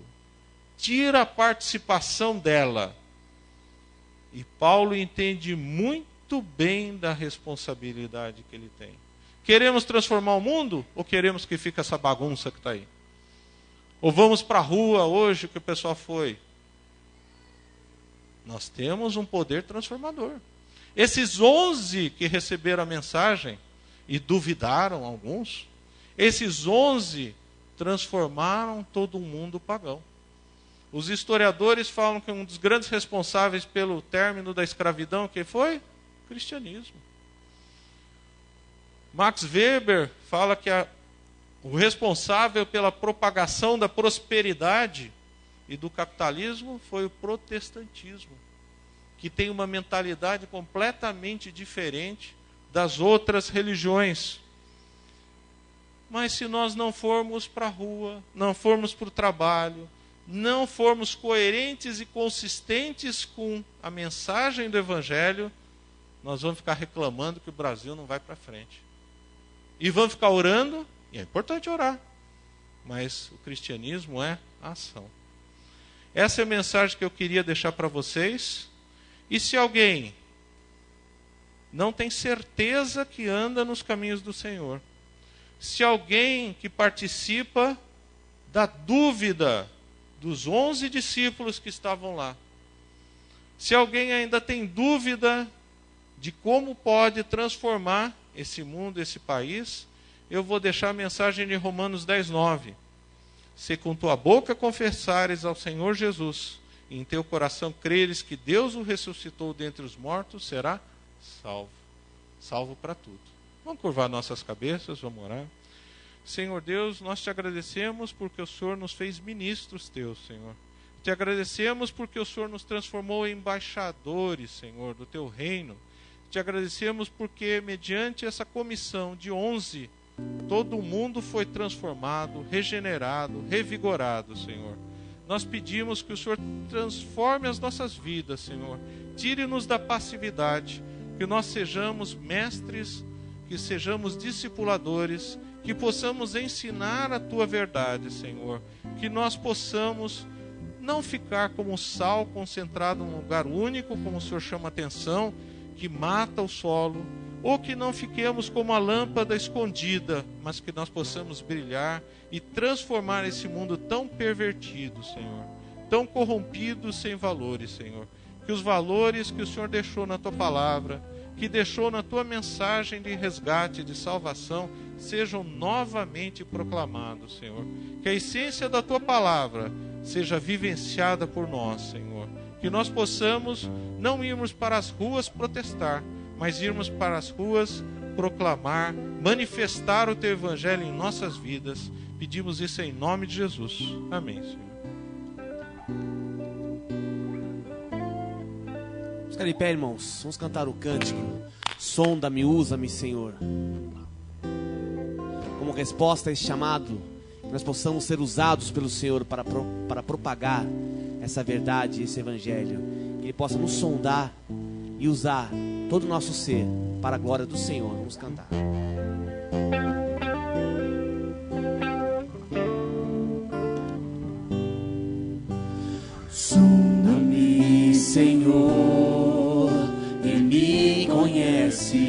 tira a participação dela. E Paulo entende muito bem da responsabilidade que ele tem. Queremos transformar o mundo ou queremos que fique essa bagunça que está aí? Ou vamos para a rua hoje que o pessoal foi? Nós temos um poder transformador. Esses 11 que receberam a mensagem e duvidaram alguns, esses 11 transformaram todo o mundo pagão. Os historiadores falam que um dos grandes responsáveis pelo término da escravidão, que foi? O cristianismo. Max Weber fala que o responsável pela propagação da prosperidade e do capitalismo foi o protestantismo, que tem uma mentalidade completamente diferente das outras religiões. Mas se nós não formos para a rua, não formos para o trabalho, não formos coerentes e consistentes com a mensagem do Evangelho, nós vamos ficar reclamando que o Brasil não vai para frente. E vamos ficar orando, e é importante orar, mas o cristianismo é ação. Essa é a mensagem que eu queria deixar para vocês. E se alguém não tem certeza que anda nos caminhos do Senhor, se alguém que participa da dúvida dos 11 discípulos que estavam lá, se alguém ainda tem dúvida de como pode transformar esse mundo, esse país, eu vou deixar a mensagem de Romanos 10:9. Se com tua boca confessares ao Senhor Jesus, e em teu coração creres que Deus o ressuscitou dentre os mortos, será salvo. Salvo para tudo. Vamos curvar nossas cabeças, vamos orar. Senhor Deus, nós te agradecemos porque o Senhor nos fez ministros teus, Senhor. Te agradecemos porque o Senhor nos transformou em embaixadores, Senhor, do teu reino. Te agradecemos porque, mediante essa comissão de 11, todo mundo foi transformado, regenerado, revigorado, Senhor. Nós pedimos que o Senhor transforme as nossas vidas, Senhor. Tire-nos da passividade, que nós sejamos mestres, que sejamos discipuladores, que possamos ensinar a tua verdade, Senhor. Que nós possamos não ficar como sal concentrado num lugar único, como o Senhor chama a atenção, que mata o solo, ou que não fiquemos como a lâmpada escondida, mas que nós possamos brilhar e transformar esse mundo tão pervertido, Senhor, tão corrompido, sem valores, Senhor. Que os valores que o Senhor deixou na tua palavra, que deixou na tua mensagem de resgate, de salvação, sejam novamente proclamados, Senhor. Que a essência da tua palavra seja vivenciada por nós, Senhor. Que nós possamos não irmos para as ruas protestar, mas irmos para as ruas proclamar, manifestar o teu evangelho em nossas vidas. Pedimos isso em nome de Jesus. Amém, Senhor. Vamos ficar de pé, irmãos. Vamos cantar o cântico. Sonda-me, usa-me, Senhor. Como resposta a esse chamado, que nós possamos ser usados pelo Senhor para propagar essa verdade, esse evangelho. Que Ele possa nos sondar e usar todo o nosso ser para a glória do Senhor. Vamos cantar. Sonda-me, Senhor, e me conheces.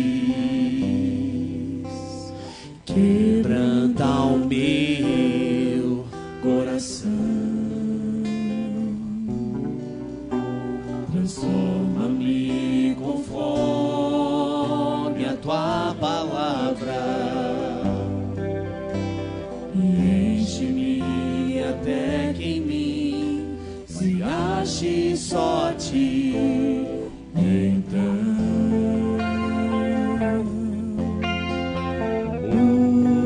Quebranta o meu coração. Transforma-me conforme ache só a ti. Então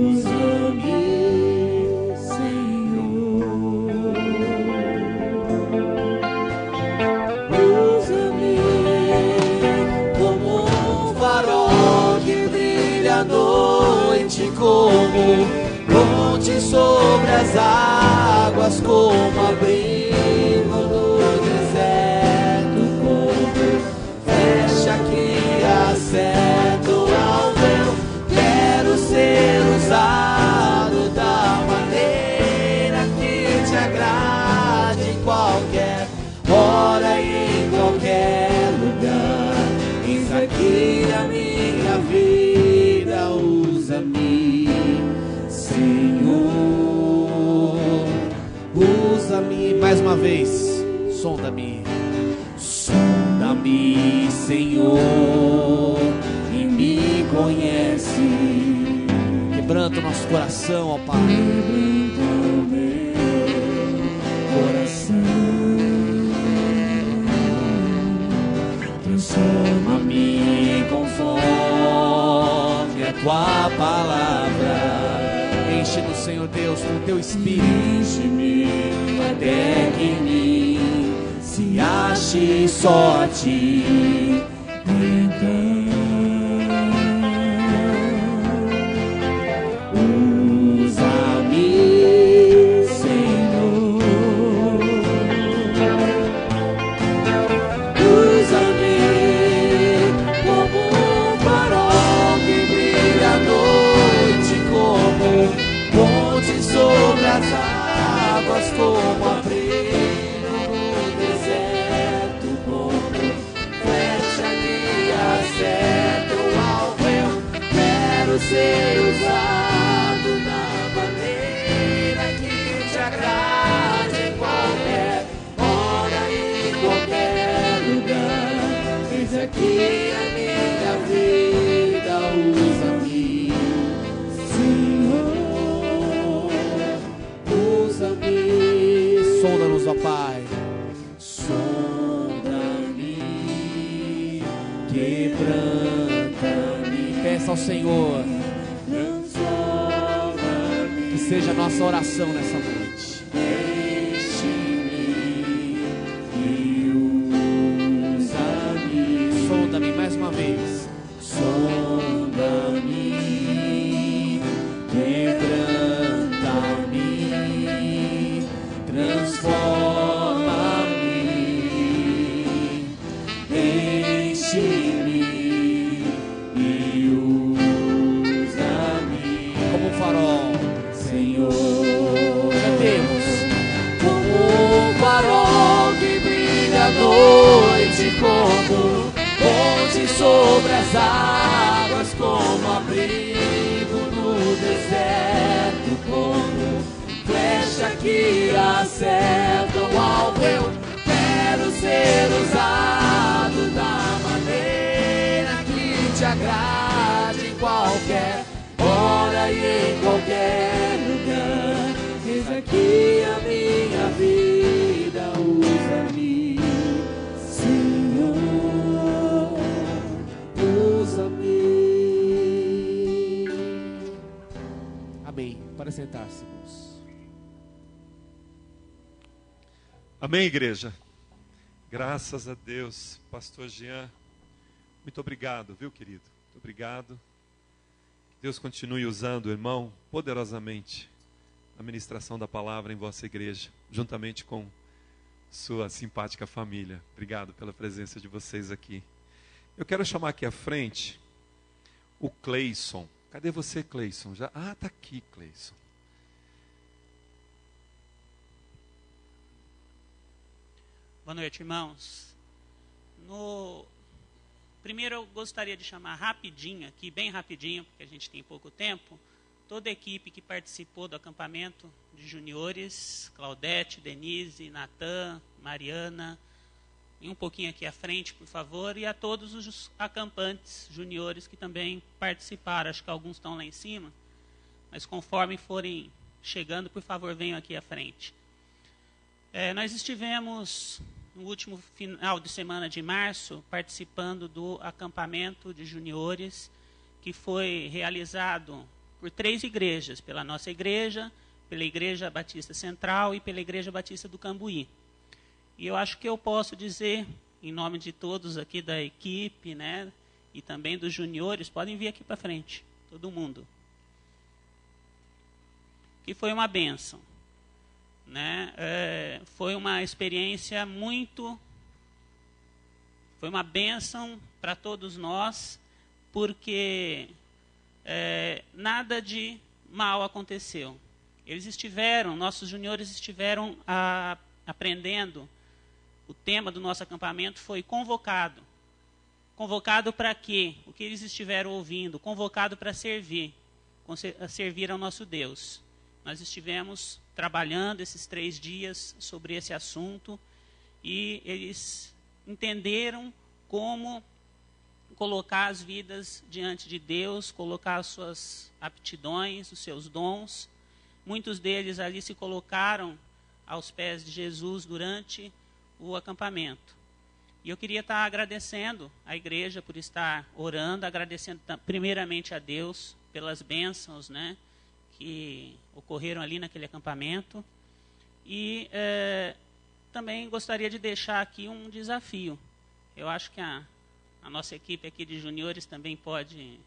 usa-me, Senhor. Usa-me como um farol que brilha à noite, como ponte sobre as águas, como abrigo no deserto, como flecha que acerta o alvo. Quero ser usado da maneira que te agrade, em qualquer hora e em qualquer lugar. Eis aqui a minha vida, usa-me, Senhor. Usa-me mais uma vez. Sonda-me. Sonda-me, Senhor, e me conhece. Quebranta o nosso coração, ó Pai. Quebranta o meu coração. Transforma-me conforme a tua palavra. Enche-nos, Senhor Deus, com o teu Espírito. Enche-me até que em mim se ache só a ti. Então usa-me, Senhor. Usa-me como um farol que brilha à noite, como ponte sobre as águas, como abrigo no deserto, como flecha que acerta o alvo. Eu quero ser usado da maneira que te agrade, em qualquer hora e em qualquer lugar. Eis aqui a minha vida, usa-me, Senhor. Usa-me. Sonda-nos, ó Pai. Sonda-me, quebranta-me. Peça ao Senhor Transforma-me, que seja a nossa oração nessa noite. enche-me e usa-me. Sonda-me mais uma vez. Sonda-me, quebranta-me, transforma-me, enche-me e usa-me Como um farol. Senhor. Cantemos. Como um farol que brilha à noite, como ponte sobre as águas, como abrigo no deserto, como flecha que acerta o alvo. Eu quero ser usado da maneira que te agrade, em qualquer hora e em qualquer lugar. Eis aqui a minha vida, usa-me, Senhor, usa-me. Amém. Para sentar-se, irmãos. Amém, igreja? Graças a Deus, pastor Jean. Muito obrigado, viu, querido? Muito obrigado. Que Deus continue usando o irmão poderosamente na ministração da palavra em vossa igreja, juntamente com sua simpática família. Obrigado pela presença de vocês aqui. Eu quero chamar aqui à frente o Cleison. Cadê você, Cleison? Já... Ah, tá aqui, Cleison. Boa noite, irmãos. Primeiro eu gostaria de chamar rapidinho aqui, bem rapidinho, porque a gente tem pouco tempo, toda a equipe que participou do acampamento de juniores, Claudete, Denise, Natan, Mariana, e um pouquinho aqui à frente, por favor, e a todos os acampantes juniores que também participaram. Acho que alguns estão lá em cima, mas conforme forem chegando, por favor, venham aqui à frente. Nós estivemos no último final de semana de março, participando do acampamento de juniores, que foi realizado por 3 igrejas, pela nossa igreja, pela Igreja Batista Central e pela Igreja Batista do Cambuí. E eu acho que eu posso dizer, em nome de todos aqui da equipe, né, e também dos juniores, podem vir aqui para frente, todo mundo, que foi uma bênção. Né? Foi uma experiência foi uma bênção para todos nós, porque nada de mal aconteceu. Nossos juniores estiveram aprendendo. O tema do nosso acampamento foi convocado. Convocado para quê? O que eles estiveram ouvindo? Convocado para servir ao nosso Deus. Nós estivemos trabalhando esses 3 dias sobre esse assunto e eles entenderam como colocar as vidas diante de Deus, colocar as suas aptidões, os seus dons. Muitos deles ali se colocaram aos pés de Jesus durante o acampamento. E eu queria estar agradecendo a igreja por estar orando, agradecendo primeiramente a Deus pelas bênçãos, né, que ocorreram ali naquele acampamento. E também gostaria de deixar aqui um desafio. Eu acho que a nossa equipe aqui de juniores também pode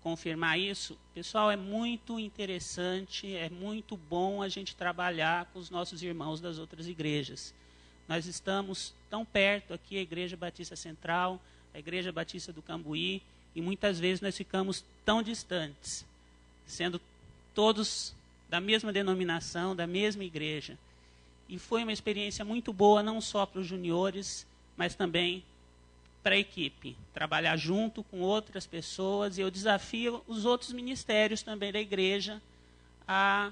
confirmar isso. Pessoal, é muito interessante, é muito bom a gente trabalhar com os nossos irmãos das outras igrejas. Nós estamos tão perto aqui, a Igreja Batista Central, a Igreja Batista do Cambuí, e muitas vezes nós ficamos tão distantes, sendo todos da mesma denominação, da mesma igreja. E foi uma experiência muito boa, não só para os juniores, mas também para a equipe. Trabalhar junto com outras pessoas, e eu desafio os outros ministérios também da igreja a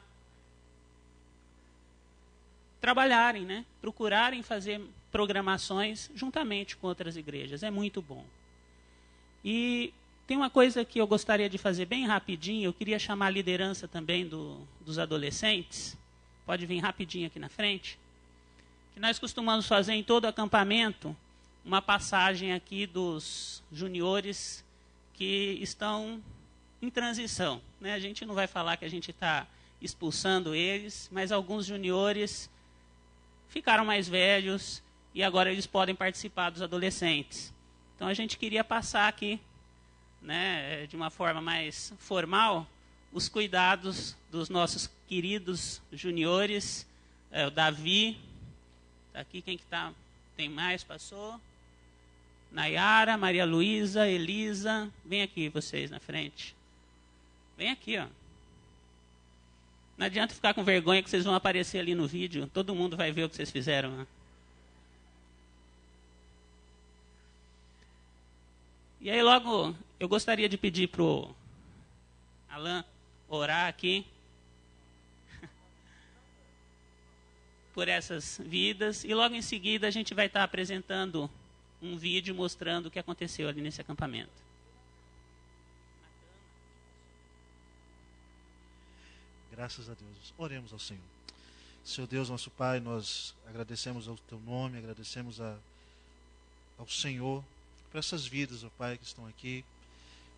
trabalharem, né? Procurarem fazer programações juntamente com outras igrejas. É muito bom. E tem uma coisa que eu gostaria de fazer bem rapidinho. Eu queria chamar a liderança também dos adolescentes. Pode vir rapidinho aqui na frente. Que nós costumamos fazer em todo acampamento uma passagem aqui dos juniores que estão em transição. Né? A gente não vai falar que a gente está expulsando eles, mas alguns juniores ficaram mais velhos e agora eles podem participar dos adolescentes. Então a gente queria passar aqui, né, de uma forma mais formal, os cuidados dos nossos queridos juniores. O Davi, tá aqui, quem que tá? Tem mais? Passou? Nayara, Maria Luísa, Elisa, vem aqui vocês na frente. Vem aqui, ó. Não adianta ficar com vergonha que vocês vão aparecer ali no vídeo, todo mundo vai ver o que vocês fizeram, né? E aí logo, eu gostaria de pedir para o Alan orar aqui por essas vidas. E logo em seguida a gente vai estar apresentando um vídeo mostrando o que aconteceu ali nesse acampamento. Graças a Deus. Oremos ao Senhor. Senhor Deus, nosso Pai, nós agradecemos ao Teu nome, agradecemos ao Senhor por essas vidas, ó Pai, que estão aqui,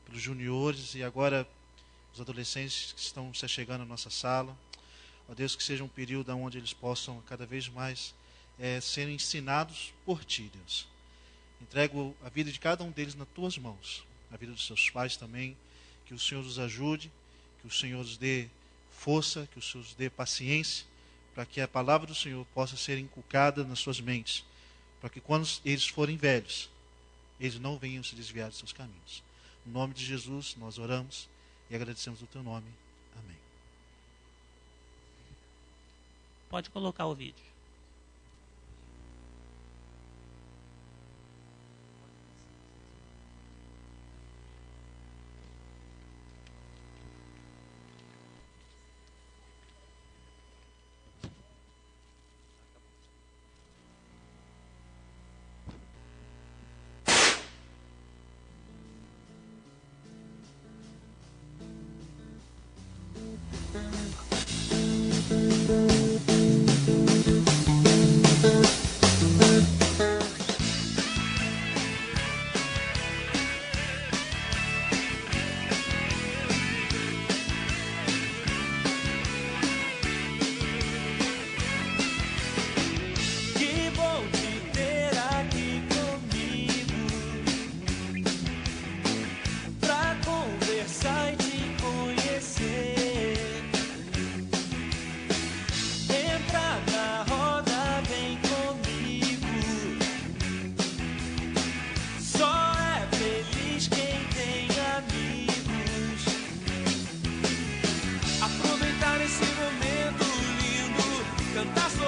pelos juniores e agora os adolescentes que estão se chegando à nossa sala. Ó Deus, que seja um período onde eles possam cada vez mais serem ensinados por Ti, Deus. Entrego a vida de cada um deles nas Tuas mãos, a vida dos seus pais também, que o Senhor os ajude, que o Senhor os dê força, que o Senhor os dê paciência, para que a palavra do Senhor possa ser inculcada nas suas mentes, para que quando eles forem velhos, eles não venham se desviar de seus caminhos. No nome de Jesus, nós oramos e agradecemos o Teu nome. Amém. Pode colocar o vídeo.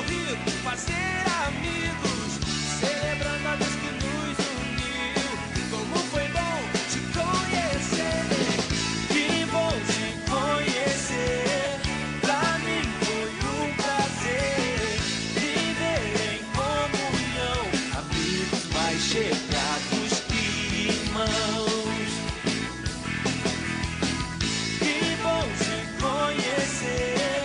sorrir, fazer amigos, celebrando a Deus que nos uniu. Como foi bom te conhecer, que bom te conhecer. Pra mim foi um prazer viver em comunhão, amigos mais chegados que irmãos. Que bom te conhecer.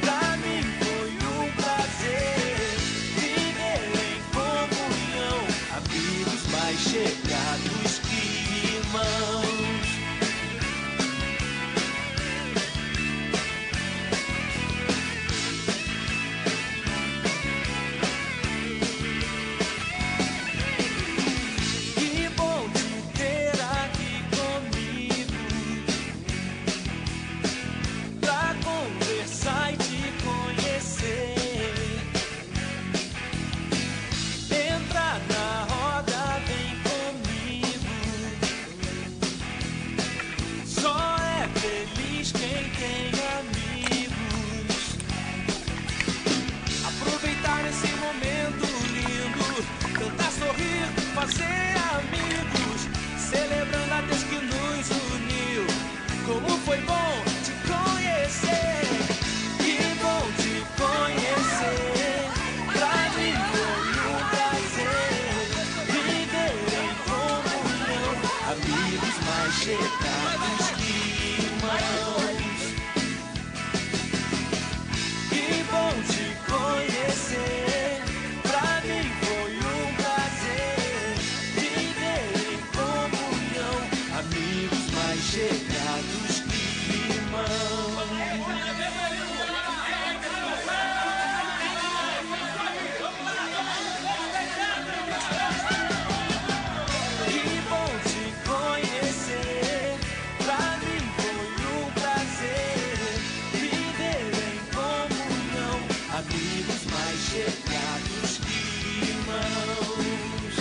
Pra mim foi um prazer viver em comunhão, amigos mais chegados que irmãos. Que bom te ter aqui comigo, pra conversar e te conhecer. Entra na roda, vem comigo. Só é feliz quem tem amigos. Aproveitar esse momento lindo, cantar, sorrir, fazer amigos, celebrando a Deus que nos uniu. Como foi bom te conhecer, que bom te conhecer. Pra mim foi um prazer viver em comunhão, amigos mais chegados que irmãos. Que bom te conhecer. Pra mim foi um prazer viver em comunhão, amigos mais chegados que irmãos. Que bom te conhecer. Pra mim foi um prazer viver em comunhão, amigos mais chegados que irmãos.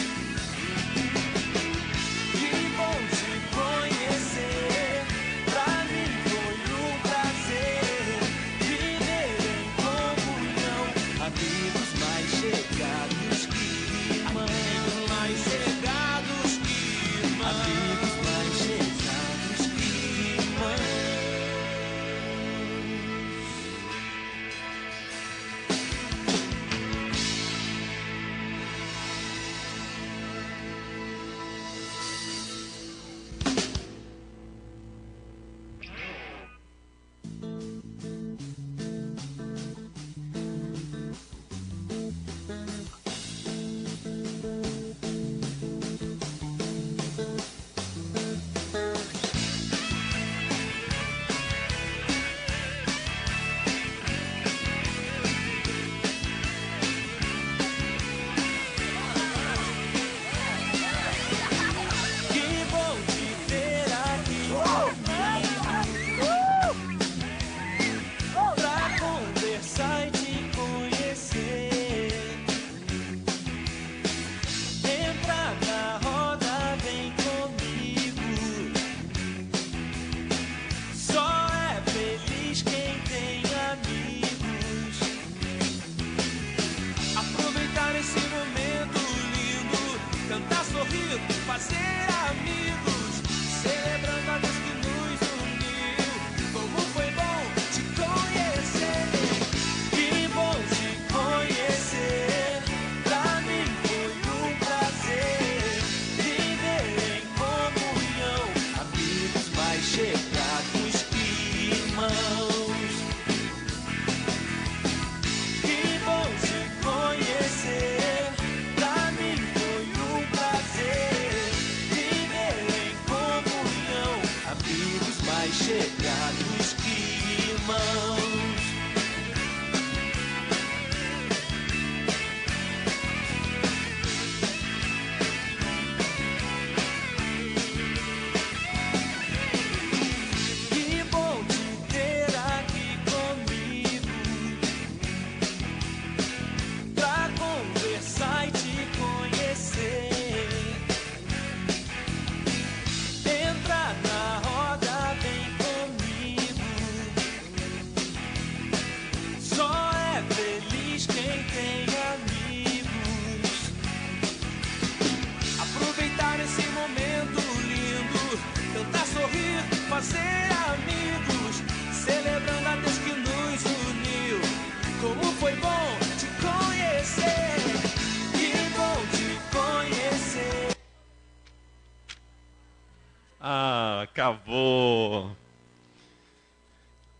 Que bom te conhecer. Pra mim foi um prazer viver em comunhão, amigos mais chegados que irmãos. Mais chegados que irmãos. Amigos mais chegados que irmãos. fazer amigos, celebrando a Deus que nos uniu. Como foi bom te conhecer, que bom te conhecer. Ah, acabou.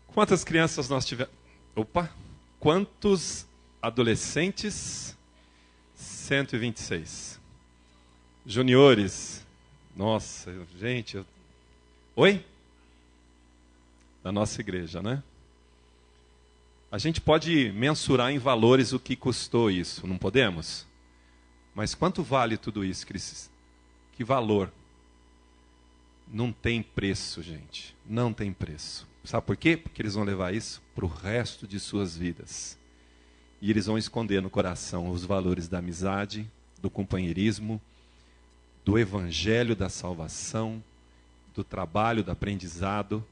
Quantas crianças nós tivemos? Opa! Quantos adolescentes? 126. Juniores? Nossa, gente. Oi? Da nossa igreja, né? A gente pode mensurar em valores o que custou isso, não podemos? Mas quanto vale tudo isso, Cris? Que valor? Não tem preço, gente. Não tem preço. Sabe por quê? Porque eles vão levar isso para o resto de suas vidas. E eles vão esconder no coração os valores da amizade, do companheirismo, do evangelho da salvação, do trabalho, do aprendizado.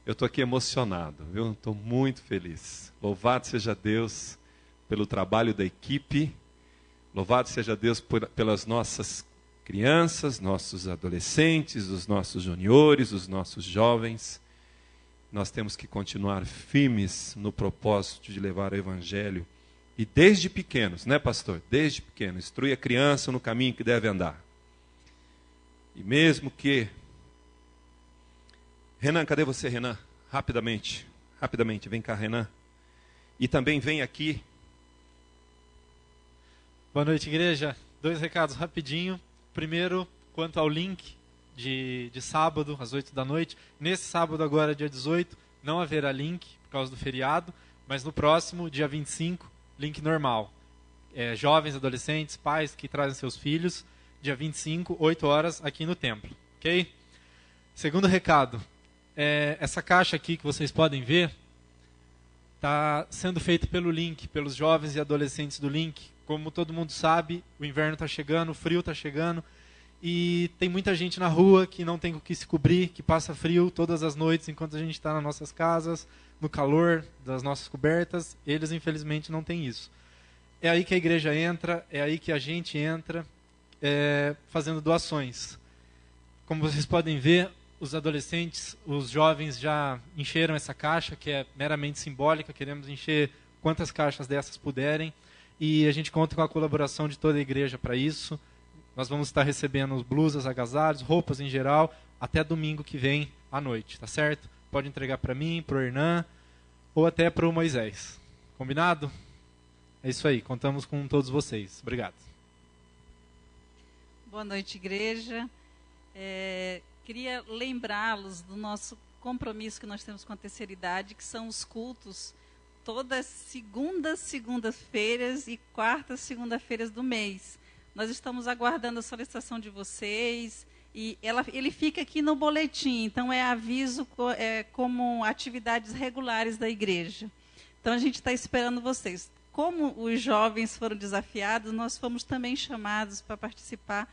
Eu estou aqui emocionado, viu? Estou muito feliz. Louvado seja Deus pelo trabalho da equipe. Louvado seja Deus pelas nossas crianças, nossos adolescentes, os nossos juniores, os nossos jovens. Nós temos que continuar firmes no propósito de levar o evangelho. E desde pequenos, né, pastor? Desde pequeno, instrui a criança no caminho que deve andar. E mesmo que... Renan, cadê você, Renan? Rapidamente, vem cá, Renan. E também vem aqui. Boa noite, igreja. 2 recados rapidinho. Primeiro, quanto ao link de sábado, às 8 da noite. Nesse sábado agora, dia 18, não haverá link, por causa do feriado. Mas no próximo, dia 25, link normal. Jovens, adolescentes, pais que trazem seus filhos. Dia 25, 8 horas, aqui no templo. Ok? Segundo recado. Essa caixa aqui que vocês podem ver está sendo feito pelo Link, pelos jovens e adolescentes do Link. Como todo mundo sabe, o inverno está chegando, o frio está chegando e tem muita gente na rua que não tem o que se cobrir, que passa frio todas as noites enquanto a gente está nas nossas casas, no calor das nossas cobertas. Eles, infelizmente, não têm isso. É aí que a igreja entra, é aí que a gente entra, fazendo doações. Como vocês podem ver, os adolescentes, os jovens já encheram essa caixa, que é meramente simbólica. Queremos encher quantas caixas dessas puderem. E a gente conta com a colaboração de toda a igreja para isso. Nós vamos estar recebendo blusas, agasalhos, roupas em geral, até domingo que vem à noite, tá certo? Pode entregar para mim, para o Hernan, ou até para o Moisés. Combinado? É isso aí, contamos com todos vocês. Obrigado. Boa noite, igreja. Queria lembrá-los do nosso compromisso que nós temos com a terceira idade, que são os cultos todas segundas-feiras e quartas segunda-feiras do mês. Nós estamos aguardando a solicitação de vocês e ele fica aqui no boletim, então é aviso como atividades regulares da igreja. Então a gente está esperando vocês. Como os jovens foram desafiados, nós fomos também chamados para participar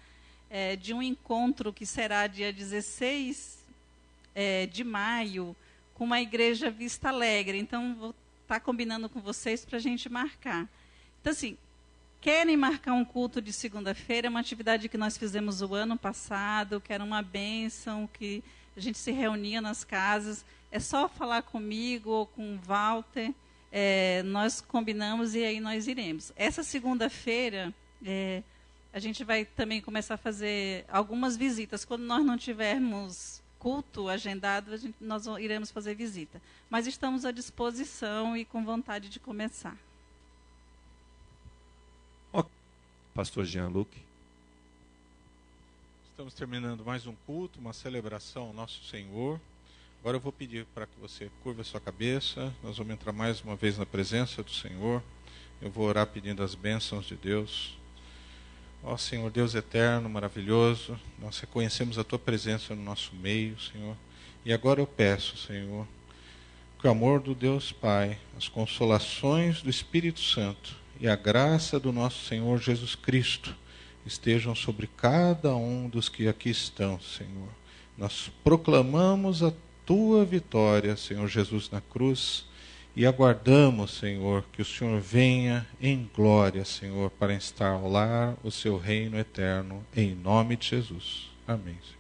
de um encontro que será dia 16 de maio, com uma igreja Vista Alegre. Então, vou estar combinando com vocês para a gente marcar. Então, assim, querem marcar um culto de segunda-feira? É uma atividade que nós fizemos o ano passado, que era uma bênção, que a gente se reunia nas casas. É só falar comigo ou com o Walter, nós combinamos e aí nós iremos. Essa segunda-feira... a gente vai também começar a fazer algumas visitas. Quando nós não tivermos culto agendado, nós iremos fazer visita. Mas estamos à disposição e com vontade de começar. Pastor Jean-Luc. Estamos terminando mais um culto, uma celebração ao nosso Senhor. Agora eu vou pedir para que você curva a sua cabeça. Nós vamos entrar mais uma vez na presença do Senhor. Eu vou orar pedindo as bênçãos de Deus. Ó Senhor, Deus eterno, maravilhoso, nós reconhecemos a Tua presença no nosso meio, Senhor. E agora eu peço, Senhor, que o amor do Deus Pai, as consolações do Espírito Santo e a graça do nosso Senhor Jesus Cristo estejam sobre cada um dos que aqui estão, Senhor. Nós proclamamos a Tua vitória, Senhor Jesus, na cruz. E aguardamos, Senhor, que o Senhor venha em glória, Senhor, para instaurar o seu reino eterno, em nome de Jesus. Amém, Senhor.